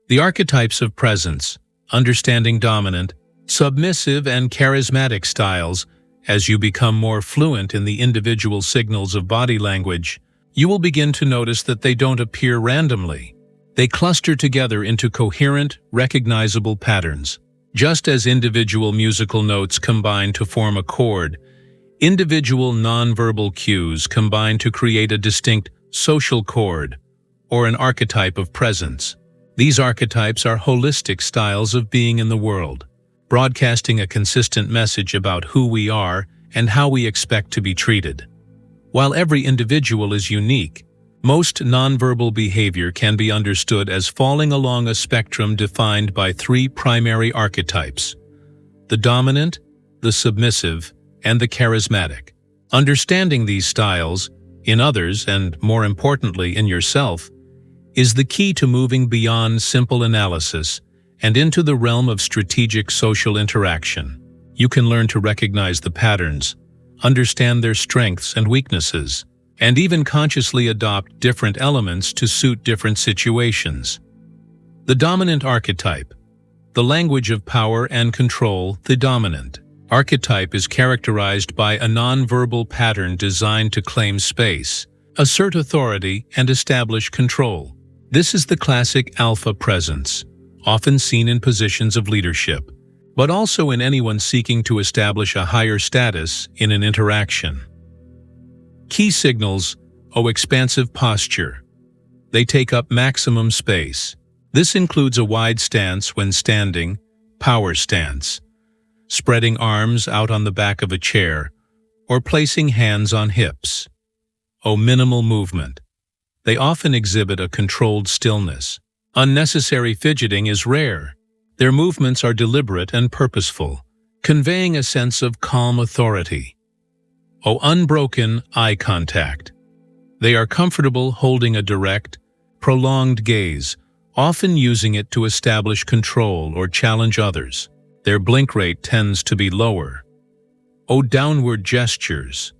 The Archetypes of Presence, Understanding Dominant, Submissive, and Charismatic Styles. As you become more fluent in the individual signals of body language, you will begin to notice that they don't appear randomly. They cluster together into coherent, recognizable patterns. Just as individual musical notes combine to form a chord, individual nonverbal cues combine to create a distinct social chord, or an archetype of presence. These archetypes are holistic styles of being in the world, broadcasting a consistent message about who we are and how we expect to be treated. While every individual is unique, most nonverbal behavior can be understood as falling along a spectrum defined by three primary archetypes: the dominant, the submissive, and the charismatic. Understanding these styles, in others and, more importantly, in yourself, is the key to moving beyond simple analysis and into the realm of strategic social interaction. You can learn to recognize the patterns, understand their strengths and weaknesses, and even consciously adopt different elements to suit different situations. The dominant archetype, the language of power and control. The dominant archetype is characterized by a nonverbal pattern designed to claim space, assert authority, and establish control. This is the classic alpha presence, often seen in positions of leadership, but also in anyone seeking to establish a higher status in an interaction. Key signals: expansive posture. They take up maximum space. This includes a wide stance when standing, power stance, spreading arms out on the back of a chair, or placing hands on hips. Minimal movement. They often exhibit a controlled stillness. Unnecessary fidgeting is rare. Their movements are deliberate and purposeful, conveying a sense of calm authority. Unbroken eye contact. They are comfortable holding a direct, prolonged gaze, often using it to establish control or challenge others. Their blink rate tends to be lower. Downward gestures.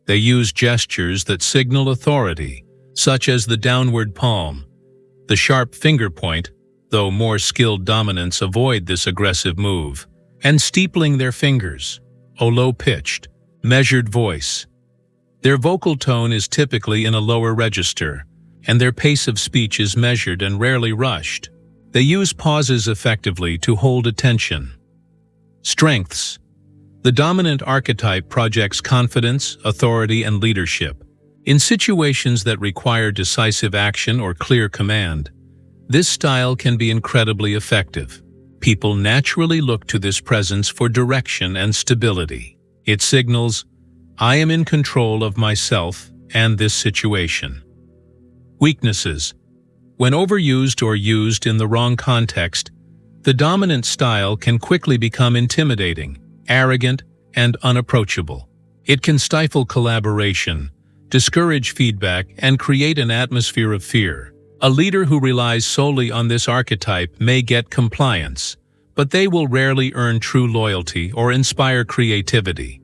They use gestures that signal authority, such as the downward palm, the sharp finger point, though more skilled dominants avoid this aggressive move, and steepling their fingers. Low-pitched, measured voice. Their vocal tone is typically in a lower register, and their pace of speech is measured and rarely rushed. They use pauses effectively to hold attention. Strengths. The dominant archetype projects confidence, authority, and leadership. In situations that require decisive action or clear command, this style can be incredibly effective. People naturally look to this presence for direction and stability. It signals, "I am in control of myself and this situation." Weaknesses. When overused or used in the wrong context, the dominant style can quickly become intimidating, arrogant, and unapproachable. It can stifle collaboration, discourage feedback, and create an atmosphere of fear. A leader who relies solely on this archetype may get compliance, but they will rarely earn true loyalty or inspire creativity.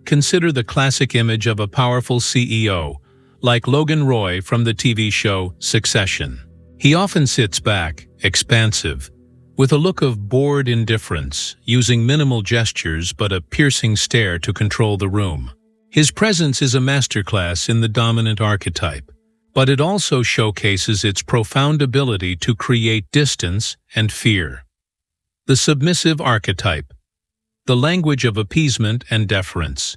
Consider the classic image of a powerful CEO, like Logan Roy from the TV show Succession. He often sits back, expansive, with a look of bored indifference, using minimal gestures but a piercing stare to control the room. His presence is a masterclass in the dominant archetype, but it also showcases its profound ability to create distance and fear. The submissive archetype, the language of appeasement and deference.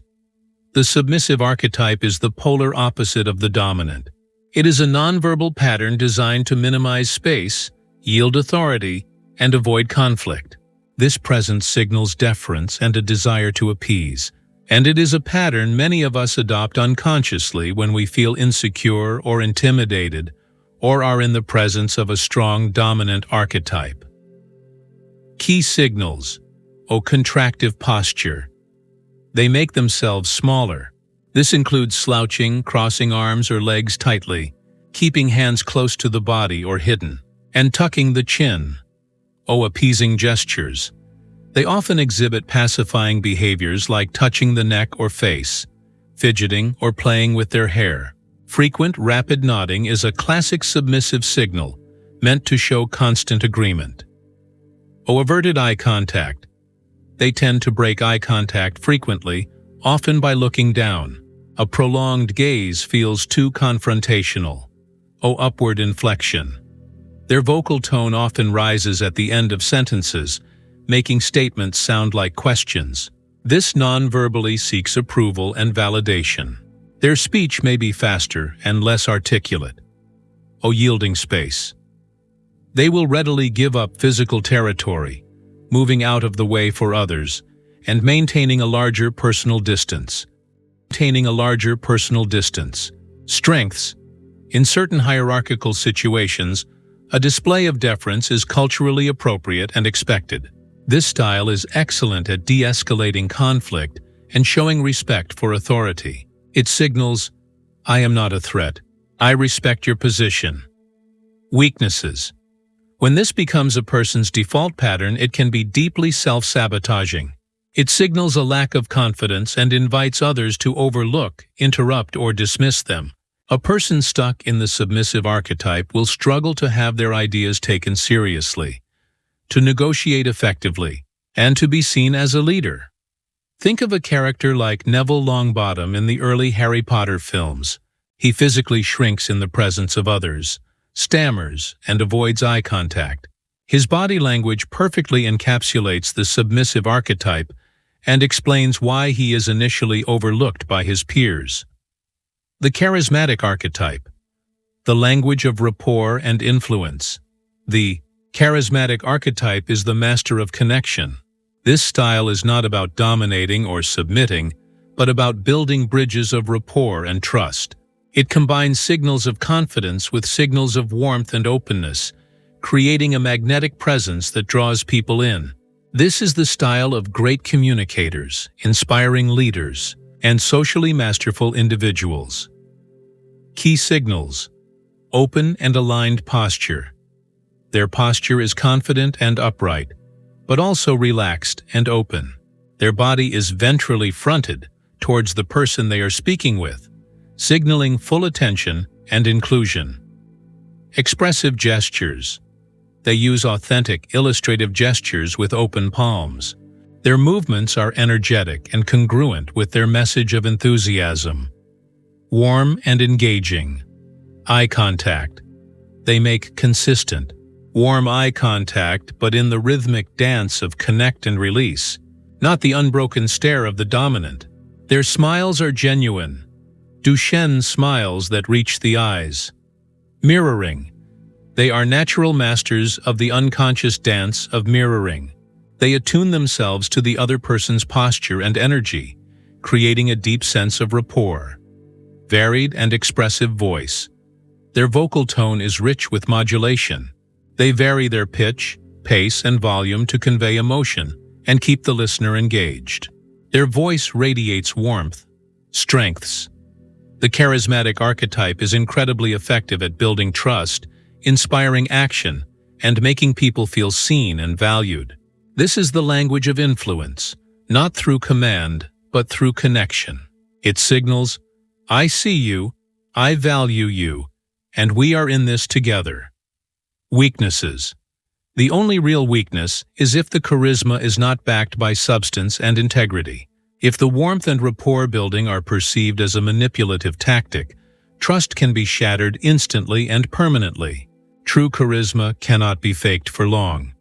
The submissive archetype is the polar opposite of the dominant. It is a nonverbal pattern designed to minimize space, yield authority, and avoid conflict. This presence signals deference and a desire to appease, and it is a pattern many of us adopt unconsciously when we feel insecure or intimidated or are in the presence of a strong dominant archetype. Key signals: contractive posture. They make themselves smaller. This includes slouching, crossing arms or legs tightly, keeping hands close to the body or hidden, and tucking the chin. Appeasing gestures. They often exhibit pacifying behaviors like touching the neck or face, fidgeting, or playing with their hair. Frequent, rapid nodding is a classic submissive signal, meant to show constant agreement. Averted eye contact. They tend to break eye contact frequently, often by looking down. A prolonged gaze feels too confrontational. Upward inflection. Their vocal tone often rises at the end of sentences, making statements sound like questions. This non-verbally seeks approval and validation. Their speech may be faster and less articulate. Yielding space. They will readily give up physical territory, moving out of the way for others, and maintaining a larger personal distance. Strengths. In certain hierarchical situations, a display of deference is culturally appropriate and expected. This style is excellent at de-escalating conflict and showing respect for authority. It signals, "I am not a threat. I respect your position." Weaknesses. When this becomes a person's default pattern, it can be deeply self-sabotaging. It signals a lack of confidence and invites others to overlook, interrupt, or dismiss them. A person stuck in the submissive archetype will struggle to have their ideas taken seriously, to negotiate effectively, and to be seen as a leader. Think of a character like Neville Longbottom in the early Harry Potter films. He physically shrinks in the presence of others, stammers, and avoids eye contact. His body language perfectly encapsulates the submissive archetype and explains why he is initially overlooked by his peers. The charismatic archetype. The language of rapport and influence. The charismatic archetype is the master of connection. This style is not about dominating or submitting, but about building bridges of rapport and trust. It combines signals of confidence with signals of warmth and openness, creating a magnetic presence that draws people in. This is the style of great communicators, inspiring leaders, and socially masterful individuals. Key signals. Open and aligned posture. Their posture is confident and upright, but also relaxed and open. Their body is ventrally fronted towards the person they are speaking with, signaling full attention and inclusion. Expressive gestures. They use authentic, illustrative gestures with open palms. Their movements are energetic and congruent with their message of enthusiasm. Warm and engaging. Eye contact. They make consistent, warm eye contact, but in the rhythmic dance of connect and release, not the unbroken stare of the dominant. Their smiles are genuine, Duchenne smiles that reach the eyes. Mirroring. They are natural masters of the unconscious dance of mirroring. They attune themselves to the other person's posture and energy, creating a deep sense of rapport. Varied and expressive voice. Their vocal tone is rich with modulation. They vary their pitch, pace, and volume to convey emotion and keep the listener engaged. Their voice radiates warmth. Strengths. The charismatic archetype is incredibly effective at building trust, inspiring action, and making people feel seen and valued. This is the language of influence, not through command, but through connection. It signals, "I see you, I value you, and we are in this together." Weaknesses. The only real weakness is if the charisma is not backed by substance and integrity. If the warmth and rapport building are perceived as a manipulative tactic, trust can be shattered instantly and permanently. True charisma cannot be faked for long.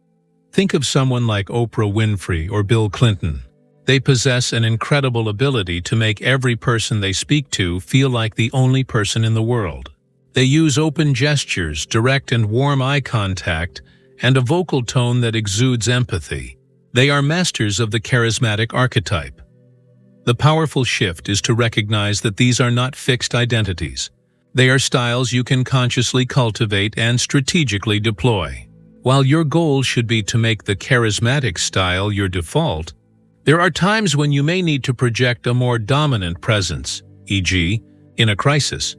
Think of someone like Oprah Winfrey or Bill Clinton. They possess an incredible ability to make every person they speak to feel like the only person in the world. They use open gestures, direct and warm eye contact, and a vocal tone that exudes empathy. They are masters of the charismatic archetype. The powerful shift is to recognize that these are not fixed identities. They are styles you can consciously cultivate and strategically deploy. While your goal should be to make the charismatic style your default, there are times when you may need to project a more dominant presence, e.g., in a crisis,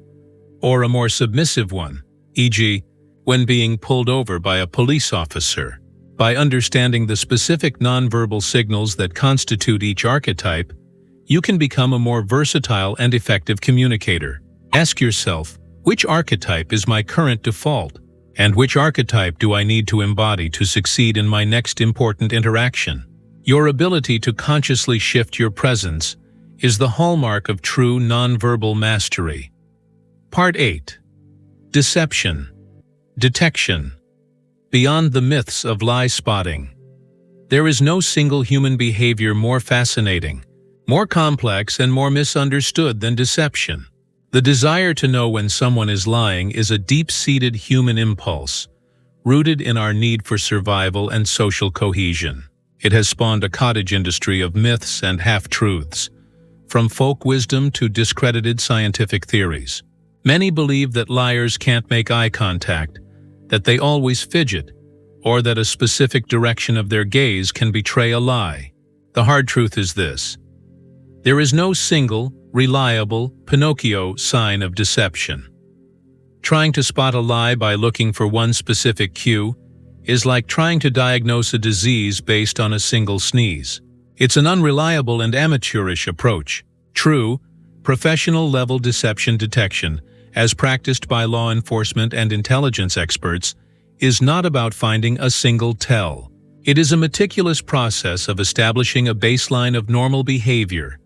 or a more submissive one, e.g., when being pulled over by a police officer. By understanding the specific nonverbal signals that constitute each archetype, you can become a more versatile and effective communicator. Ask yourself, which archetype is my current default, and which archetype do I need to embody to succeed in my next important interaction? Your ability to consciously shift your presence is the hallmark of true nonverbal mastery. Part 8. Deception. Detection. Beyond the myths of lie spotting. There is no single human behavior more fascinating, more complex, and more misunderstood than deception. The desire to know when someone is lying is a deep-seated human impulse, rooted in our need for survival and social cohesion. It has spawned a cottage industry of myths and half-truths, from folk wisdom to discredited scientific theories. Many believe that liars can't make eye contact, that they always fidget, or that a specific direction of their gaze can betray a lie. The hard truth is this: there is no single, reliable, Pinocchio sign of deception. Trying to spot a lie by looking for one specific cue is like trying to diagnose a disease based on a single sneeze. It's an unreliable and amateurish approach. True, professional-level deception detection, as practiced by law enforcement and intelligence experts, is not about finding a single tell. It is a meticulous process of establishing a baseline of normal behavior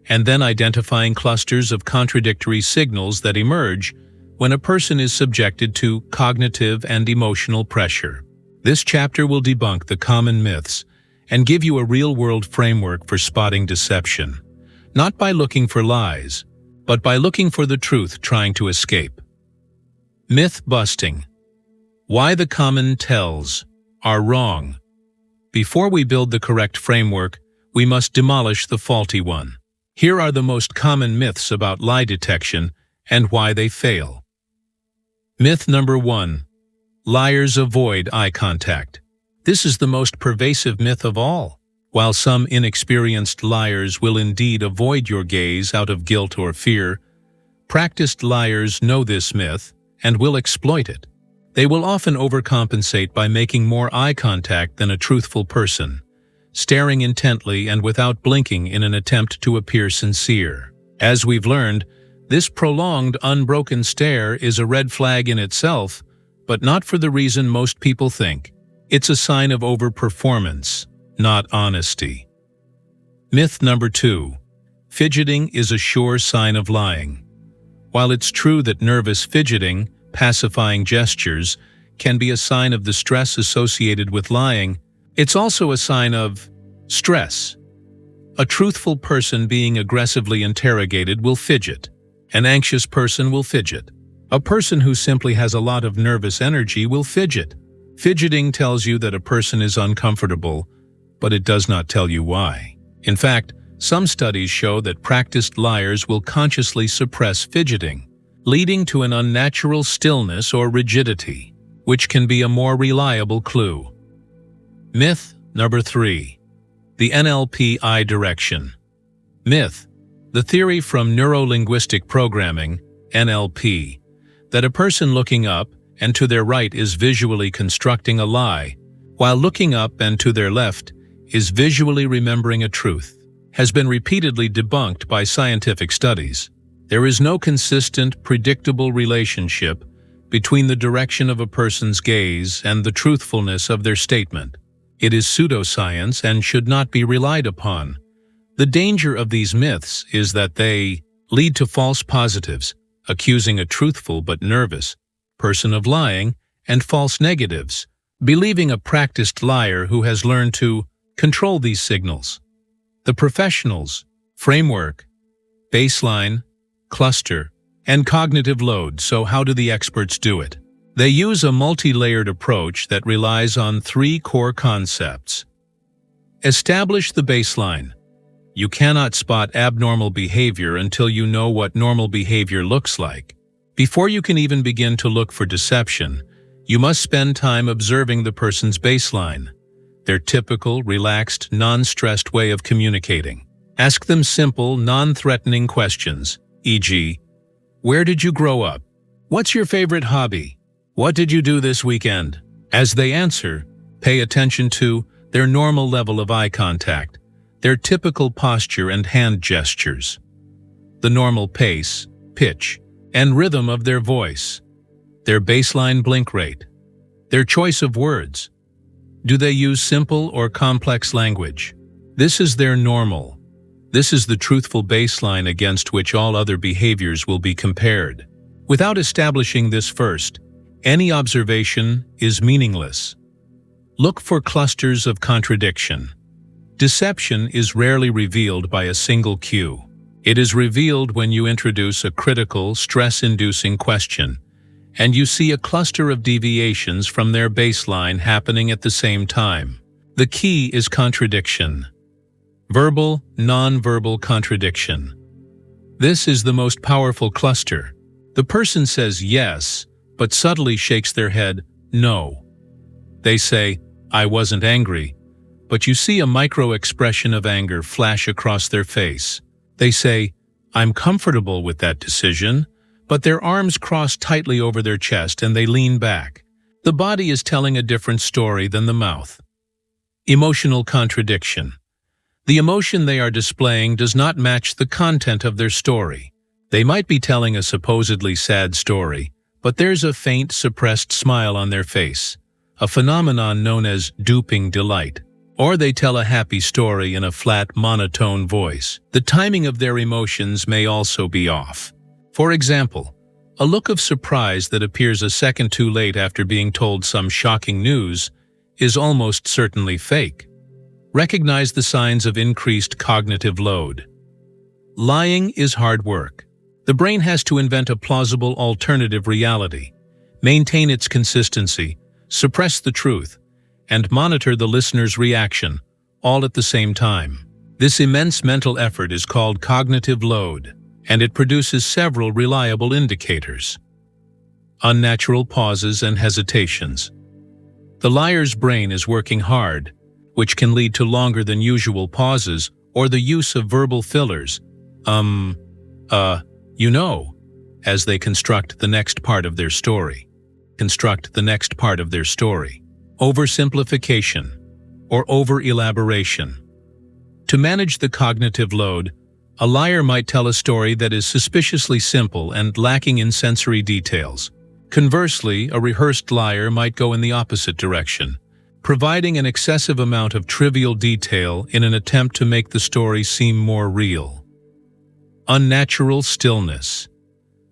and then identifying clusters of contradictory signals that emerge when a person is subjected to cognitive and emotional pressure. This chapter will debunk the common myths and give you a real-world framework for spotting deception, not by looking for lies, but by looking for the truth trying to escape. Myth busting. Why the common tells are wrong. Before we build the correct framework, we must demolish the faulty one. Here are the most common myths about lie detection and why they fail. Myth number 1. Liars avoid eye contact. This is the most pervasive myth of all. While some inexperienced liars will indeed avoid your gaze out of guilt or fear, practiced liars know this myth and will exploit it. They will often overcompensate by making more eye contact than a truthful person, staring intently and without blinking in an attempt to appear sincere. As we've learned, this prolonged, unbroken stare is a red flag in itself, but not for the reason most people think. It's a sign of overperformance, not honesty. Myth number 2. Fidgeting is a sure sign of lying. While it's true that nervous fidgeting, pacifying gestures, can be a sign of the stress associated with lying, it's also a sign of stress. A truthful person being aggressively interrogated will fidget. An anxious person will fidget. A person who simply has a lot of nervous energy will fidget. Fidgeting tells you that a person is uncomfortable, but it does not tell you why. In fact, some studies show that practiced liars will consciously suppress fidgeting, leading to an unnatural stillness or rigidity, which can be a more reliable clue. Myth number 3. The NLP eye direction. Myth, the theory from neuro-linguistic programming, NLP, that a person looking up and to their right is visually constructing a lie, while looking up and to their left is visually remembering a truth, has been repeatedly debunked by scientific studies. There is no consistent, predictable relationship between the direction of a person's gaze and the truthfulness of their statement. It is pseudoscience and should not be relied upon. The danger of these myths is that they lead to false positives, accusing a truthful but nervous person of lying, and false negatives, believing a practiced liar who has learned to control these signals. The professionals, framework, baseline, cluster, and cognitive load. So how do the experts do it? They use a multi-layered approach that relies on 3 core concepts. Establish the baseline. You cannot spot abnormal behavior until you know what normal behavior looks like. Before you can even begin to look for deception, you must spend time observing the person's baseline, their typical, relaxed, non-stressed way of communicating. Ask them simple, non-threatening questions, e.g., where did you grow up? What's your favorite hobby? What did you do this weekend? As they answer, pay attention to their normal level of eye contact, their typical posture and hand gestures, the normal pace, pitch, and rhythm of their voice, their baseline blink rate, their choice of words. Do they use simple or complex language? This is their normal. This is the truthful baseline against which all other behaviors will be compared. Without establishing this first, any observation is meaningless. Look for clusters of contradiction. Deception is rarely revealed by a single cue. It is revealed when you introduce a critical, stress-inducing question, and you see a cluster of deviations from their baseline happening at the same time. The key is contradiction. Verbal, non-verbal contradiction. This is the most powerful cluster. The person says yes, but subtly shakes their head no. They say, "I wasn't angry," but you see a micro-expression of anger flash across their face. They say, "I'm comfortable with that decision," but their arms cross tightly over their chest and they lean back. The body is telling a different story than the mouth. Emotional contradiction. The emotion they are displaying does not match the content of their story. They might be telling a supposedly sad story, but there's a faint, suppressed smile on their face, a phenomenon known as duping delight. Or they tell a happy story in a flat, monotone voice. The timing of their emotions may also be off. For example, a look of surprise that appears a second too late after being told some shocking news is almost certainly fake. Recognize the signs of increased cognitive load. Lying is hard work. The brain has to invent a plausible alternative reality, maintain its consistency, suppress the truth, and monitor the listener's reaction, all at the same time. This immense mental effort is called cognitive load, and it produces several reliable indicators. Unnatural pauses and hesitations. The liar's brain is working hard, which can lead to longer than usual pauses or the use of verbal fillers, as they construct the next part of their story. Oversimplification or over-elaboration. To manage the cognitive load, a liar might tell a story that is suspiciously simple and lacking in sensory details. Conversely, a rehearsed liar might go in the opposite direction, providing an excessive amount of trivial detail in an attempt to make the story seem more real. Unnatural stillness.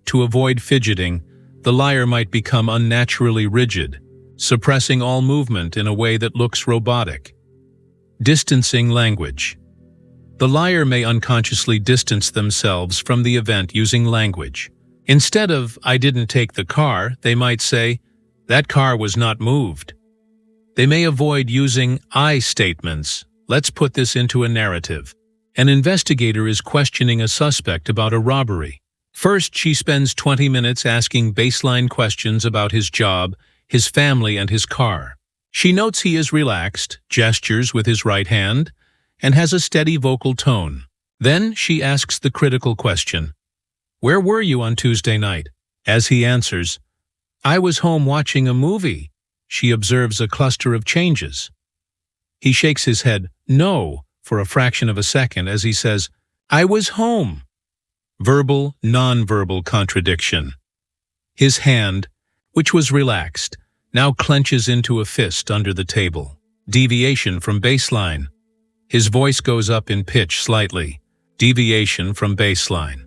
To avoid fidgeting, the liar might become unnaturally rigid, suppressing all movement in a way that looks robotic. Distancing language. The liar may unconsciously distance themselves from the event using language. Instead of, "I didn't take the car," they might say, "That car was not moved." They may avoid using I statements. Let's put this into a narrative. An investigator is questioning a suspect about a robbery. First, she spends 20 minutes asking baseline questions about his job, his family, and his car. She notes he is relaxed, gestures with his right hand, and has a steady vocal tone. Then she asks the critical question, "Where were you on Tuesday night?" As he answers, "I was home watching a movie," she observes a cluster of changes. He shakes his head, "No," for a fraction of a second as he says, "I was home." Verbal, non-verbal contradiction. His hand, which was relaxed, now clenches into a fist under the table. Deviation from baseline. His voice goes up in pitch slightly. Deviation from baseline.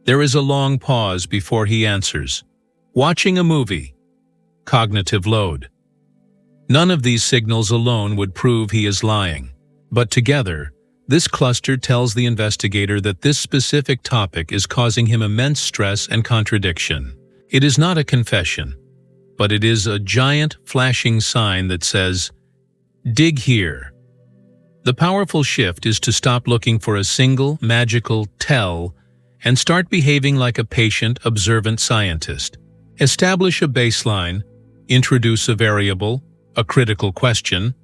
There is a long pause before he answers. Watching a movie. Cognitive load. None of these signals alone would prove he is lying, but together, this cluster tells the investigator that this specific topic is causing him immense stress and contradiction. It is not a confession, but it is a giant flashing sign that says, "Dig here." The powerful shift is to stop looking for a single magical tell and start behaving like a patient, observant scientist. Establish a baseline, introduce a variable, a critical question,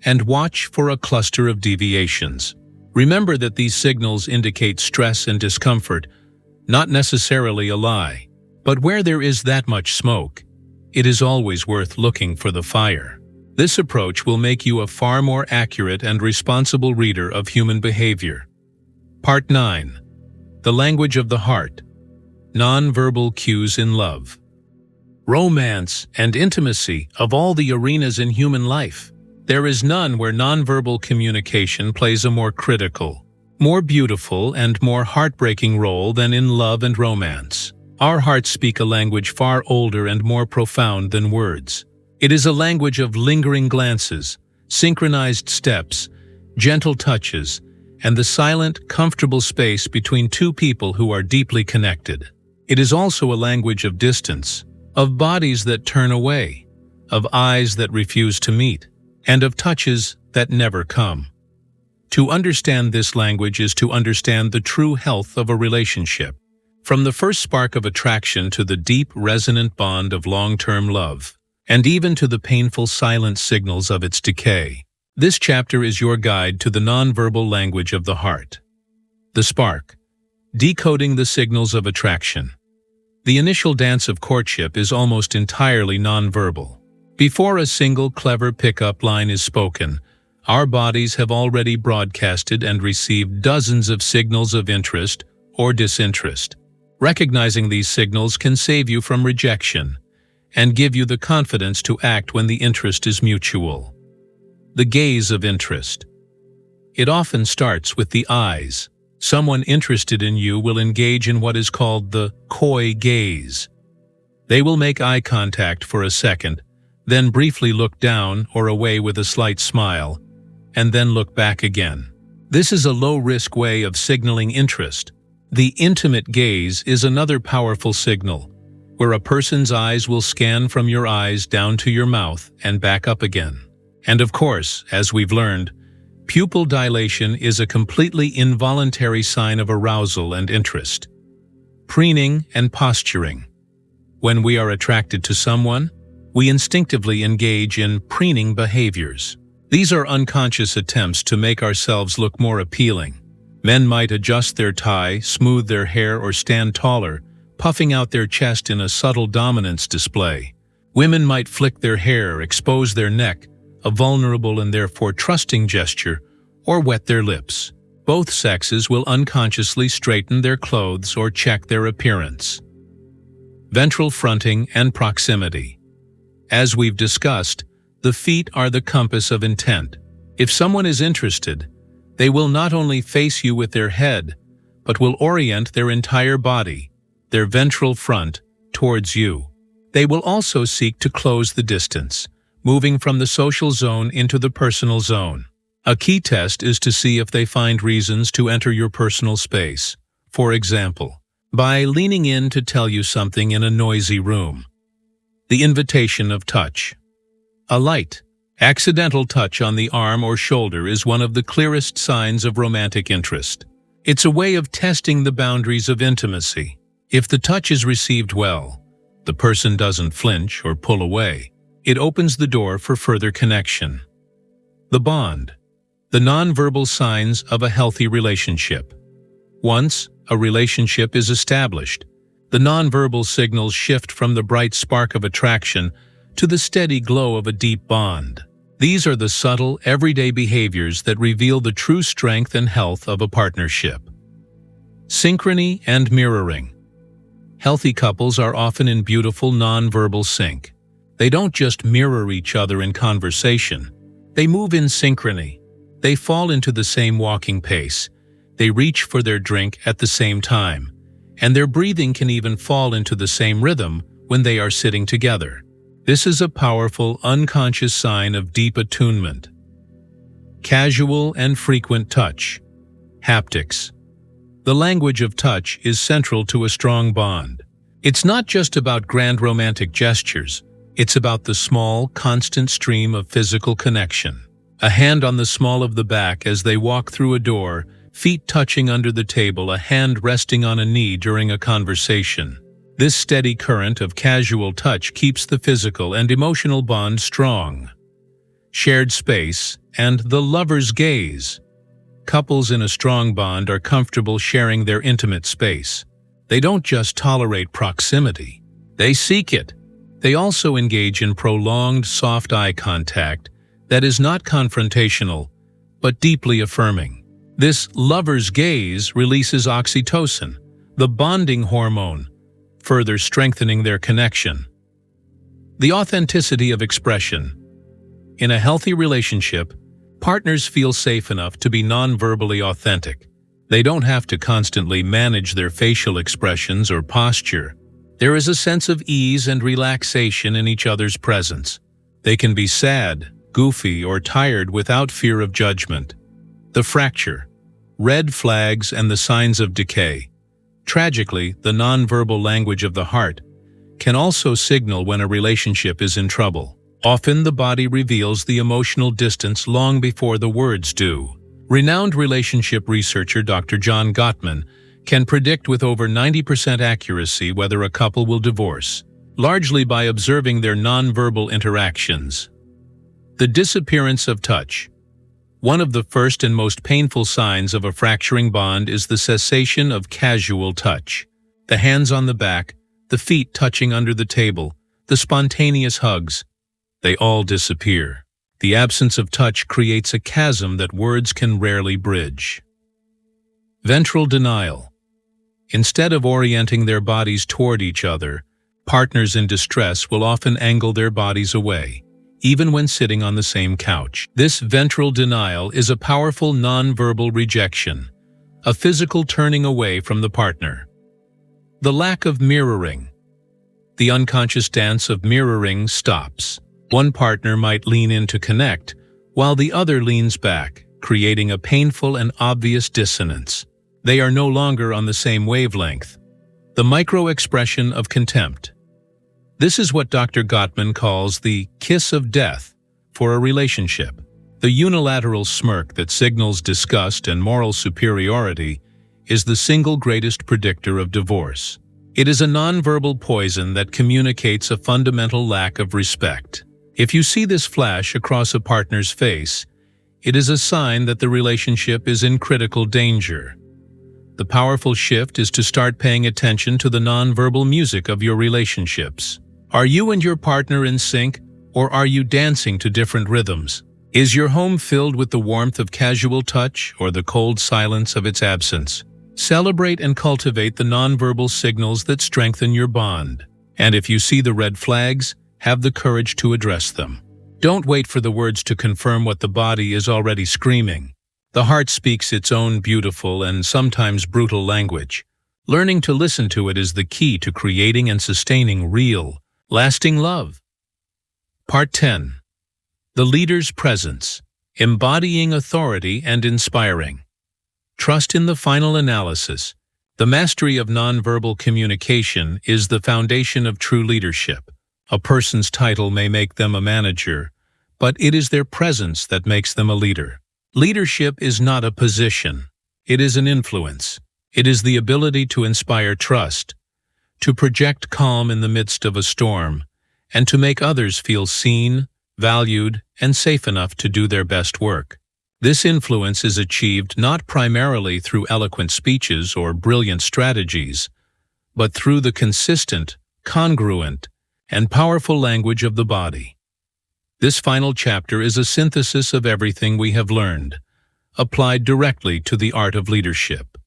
and watch for a cluster of deviations. Remember that these signals indicate stress and discomfort, not necessarily a lie. But where there is that much smoke, it is always worth looking for the fire. This approach will make you a far more accurate and responsible reader of human behavior. Part 9. The Language of the Heart. Nonverbal Cues in Love. Romance and intimacy, of all the arenas in human life, there is none where nonverbal communication plays a more critical, more beautiful, and more heartbreaking role than in love and romance. Our hearts speak a language far older and more profound than words. It is a language of lingering glances, synchronized steps, gentle touches, and the silent, comfortable space between two people who are deeply connected. It is also a language of distance, of bodies that turn away, of eyes that refuse to meet, and of touches that never come. To understand this language is to understand the true health of a relationship, from the first spark of attraction to the deep, resonant bond of long-term love, and even to the painful silent signals of its decay. This chapter is your guide to the nonverbal language of the heart. The spark. Decoding the signals of attraction. The initial dance of courtship is almost entirely nonverbal. Before a single clever pickup line is spoken, our bodies have already broadcasted and received dozens of signals of interest or disinterest. Recognizing these signals can save you from rejection and give you the confidence to act when the interest is mutual. The gaze of interest. It often starts with the eyes. Someone interested in you will engage in what is called the coy gaze. They will make eye contact for a second, then briefly look down or away with a slight smile, and then look back again. This is a low-risk way of signaling interest. The intimate gaze is another powerful signal, where a person's eyes will scan from your eyes down to your mouth and back up again. And of course, as we've learned, pupil dilation is a completely involuntary sign of arousal and interest. Preening and posturing. When we are attracted to someone, we instinctively engage in preening behaviors. These are unconscious attempts to make ourselves look more appealing. Men might adjust their tie, smooth their hair, or stand taller, puffing out their chest in a subtle dominance display. Women might flick their hair, expose their neck, a vulnerable and therefore trusting gesture, or wet their lips. Both sexes will unconsciously straighten their clothes or check their appearance. Ventral fronting and proximity. As we've discussed, the feet are the compass of intent. If someone is interested, they will not only face you with their head, but will orient their entire body, their ventral front, towards you. They will also seek to close the distance, moving from the social zone into the personal zone. A key test is to see if they find reasons to enter your personal space. For example, by leaning in to tell you something in a noisy room. The invitation of touch. A light, accidental touch on the arm or shoulder is one of the clearest signs of romantic interest. It's a way of testing the boundaries of intimacy. If the touch is received well, the person doesn't flinch or pull away. It opens the door for further connection. The bond. The nonverbal signs of a healthy relationship. Once a relationship is established, the nonverbal signals shift from the bright spark of attraction to the steady glow of a deep bond. These are the subtle, everyday behaviors that reveal the true strength and health of a partnership. Synchrony and mirroring. Healthy couples are often in beautiful nonverbal sync. They don't just mirror each other in conversation. They move in synchrony. They fall into the same walking pace. They reach for their drink at the same time. And their breathing can even fall into the same rhythm when they are sitting together. This is a powerful, unconscious sign of deep attunement. Casual and frequent touch. Haptics. The language of touch is central to a strong bond. It's not just about grand romantic gestures. It's about the small, constant stream of physical connection. A hand on the small of the back as they walk through a door, feet touching under the table, a hand resting on a knee during a conversation. This steady current of casual touch keeps the physical and emotional bond strong. Shared space and the lover's gaze. Couples in a strong bond are comfortable sharing their intimate space. They don't just tolerate proximity. They seek it. They also engage in prolonged, soft eye contact that is not confrontational, but deeply affirming. This lover's gaze releases oxytocin, the bonding hormone, further strengthening their connection. The authenticity of expression. In a healthy relationship, partners feel safe enough to be non-verbally authentic. They don't have to constantly manage their facial expressions or posture. There is a sense of ease and relaxation in each other's presence. They can be sad, goofy, or tired without fear of judgment. The fracture, red flags, and the signs of decay. Tragically, the nonverbal language of the heart can also signal when a relationship is in trouble. Often the body reveals the emotional distance long before the words do. Renowned relationship researcher Dr. John Gottman can predict with over 90% accuracy whether a couple will divorce, largely by observing their nonverbal interactions. The disappearance of touch. One of the first and most painful signs of a fracturing bond is the cessation of casual touch. The hands on the back, the feet touching under the table, the spontaneous hugs, they all disappear. The absence of touch creates a chasm that words can rarely bridge. Ventral denial. Instead of orienting their bodies toward each other, partners in distress will often angle their bodies away, even when sitting on the same couch. This ventral denial is a powerful nonverbal rejection, a physical turning away from the partner. The lack of mirroring. The unconscious dance of mirroring stops. One partner might lean in to connect, while the other leans back, creating a painful and obvious dissonance. They are no longer on the same wavelength. The micro-expression of contempt. This is what Dr. Gottman calls the kiss of death for a relationship. The unilateral smirk that signals disgust and moral superiority is the single greatest predictor of divorce. It is a nonverbal poison that communicates a fundamental lack of respect. If you see this flash across a partner's face, it is a sign that the relationship is in critical danger. The powerful shift is to start paying attention to the nonverbal music of your relationships. Are you and your partner in sync, or are you dancing to different rhythms? Is your home filled with the warmth of casual touch or the cold silence of its absence? Celebrate and cultivate the nonverbal signals that strengthen your bond. And if you see the red flags, have the courage to address them. Don't wait for the words to confirm what the body is already screaming. The heart speaks its own beautiful and sometimes brutal language. Learning to listen to it is the key to creating and sustaining real, lasting love. Part 10. The leader's presence. Embodying authority and inspiring. Trust in the final analysis. The mastery of nonverbal communication is the foundation of true leadership. A person's title may make them a manager, but it is their presence that makes them a leader. Leadership is not a position. It is an influence. It is the ability to inspire trust, to project calm in the midst of a storm, and to make others feel seen, valued, and safe enough to do their best work. This influence is achieved not primarily through eloquent speeches or brilliant strategies, but through the consistent, congruent, and powerful language of the body. This final chapter is a synthesis of everything we have learned, applied directly to the art of leadership.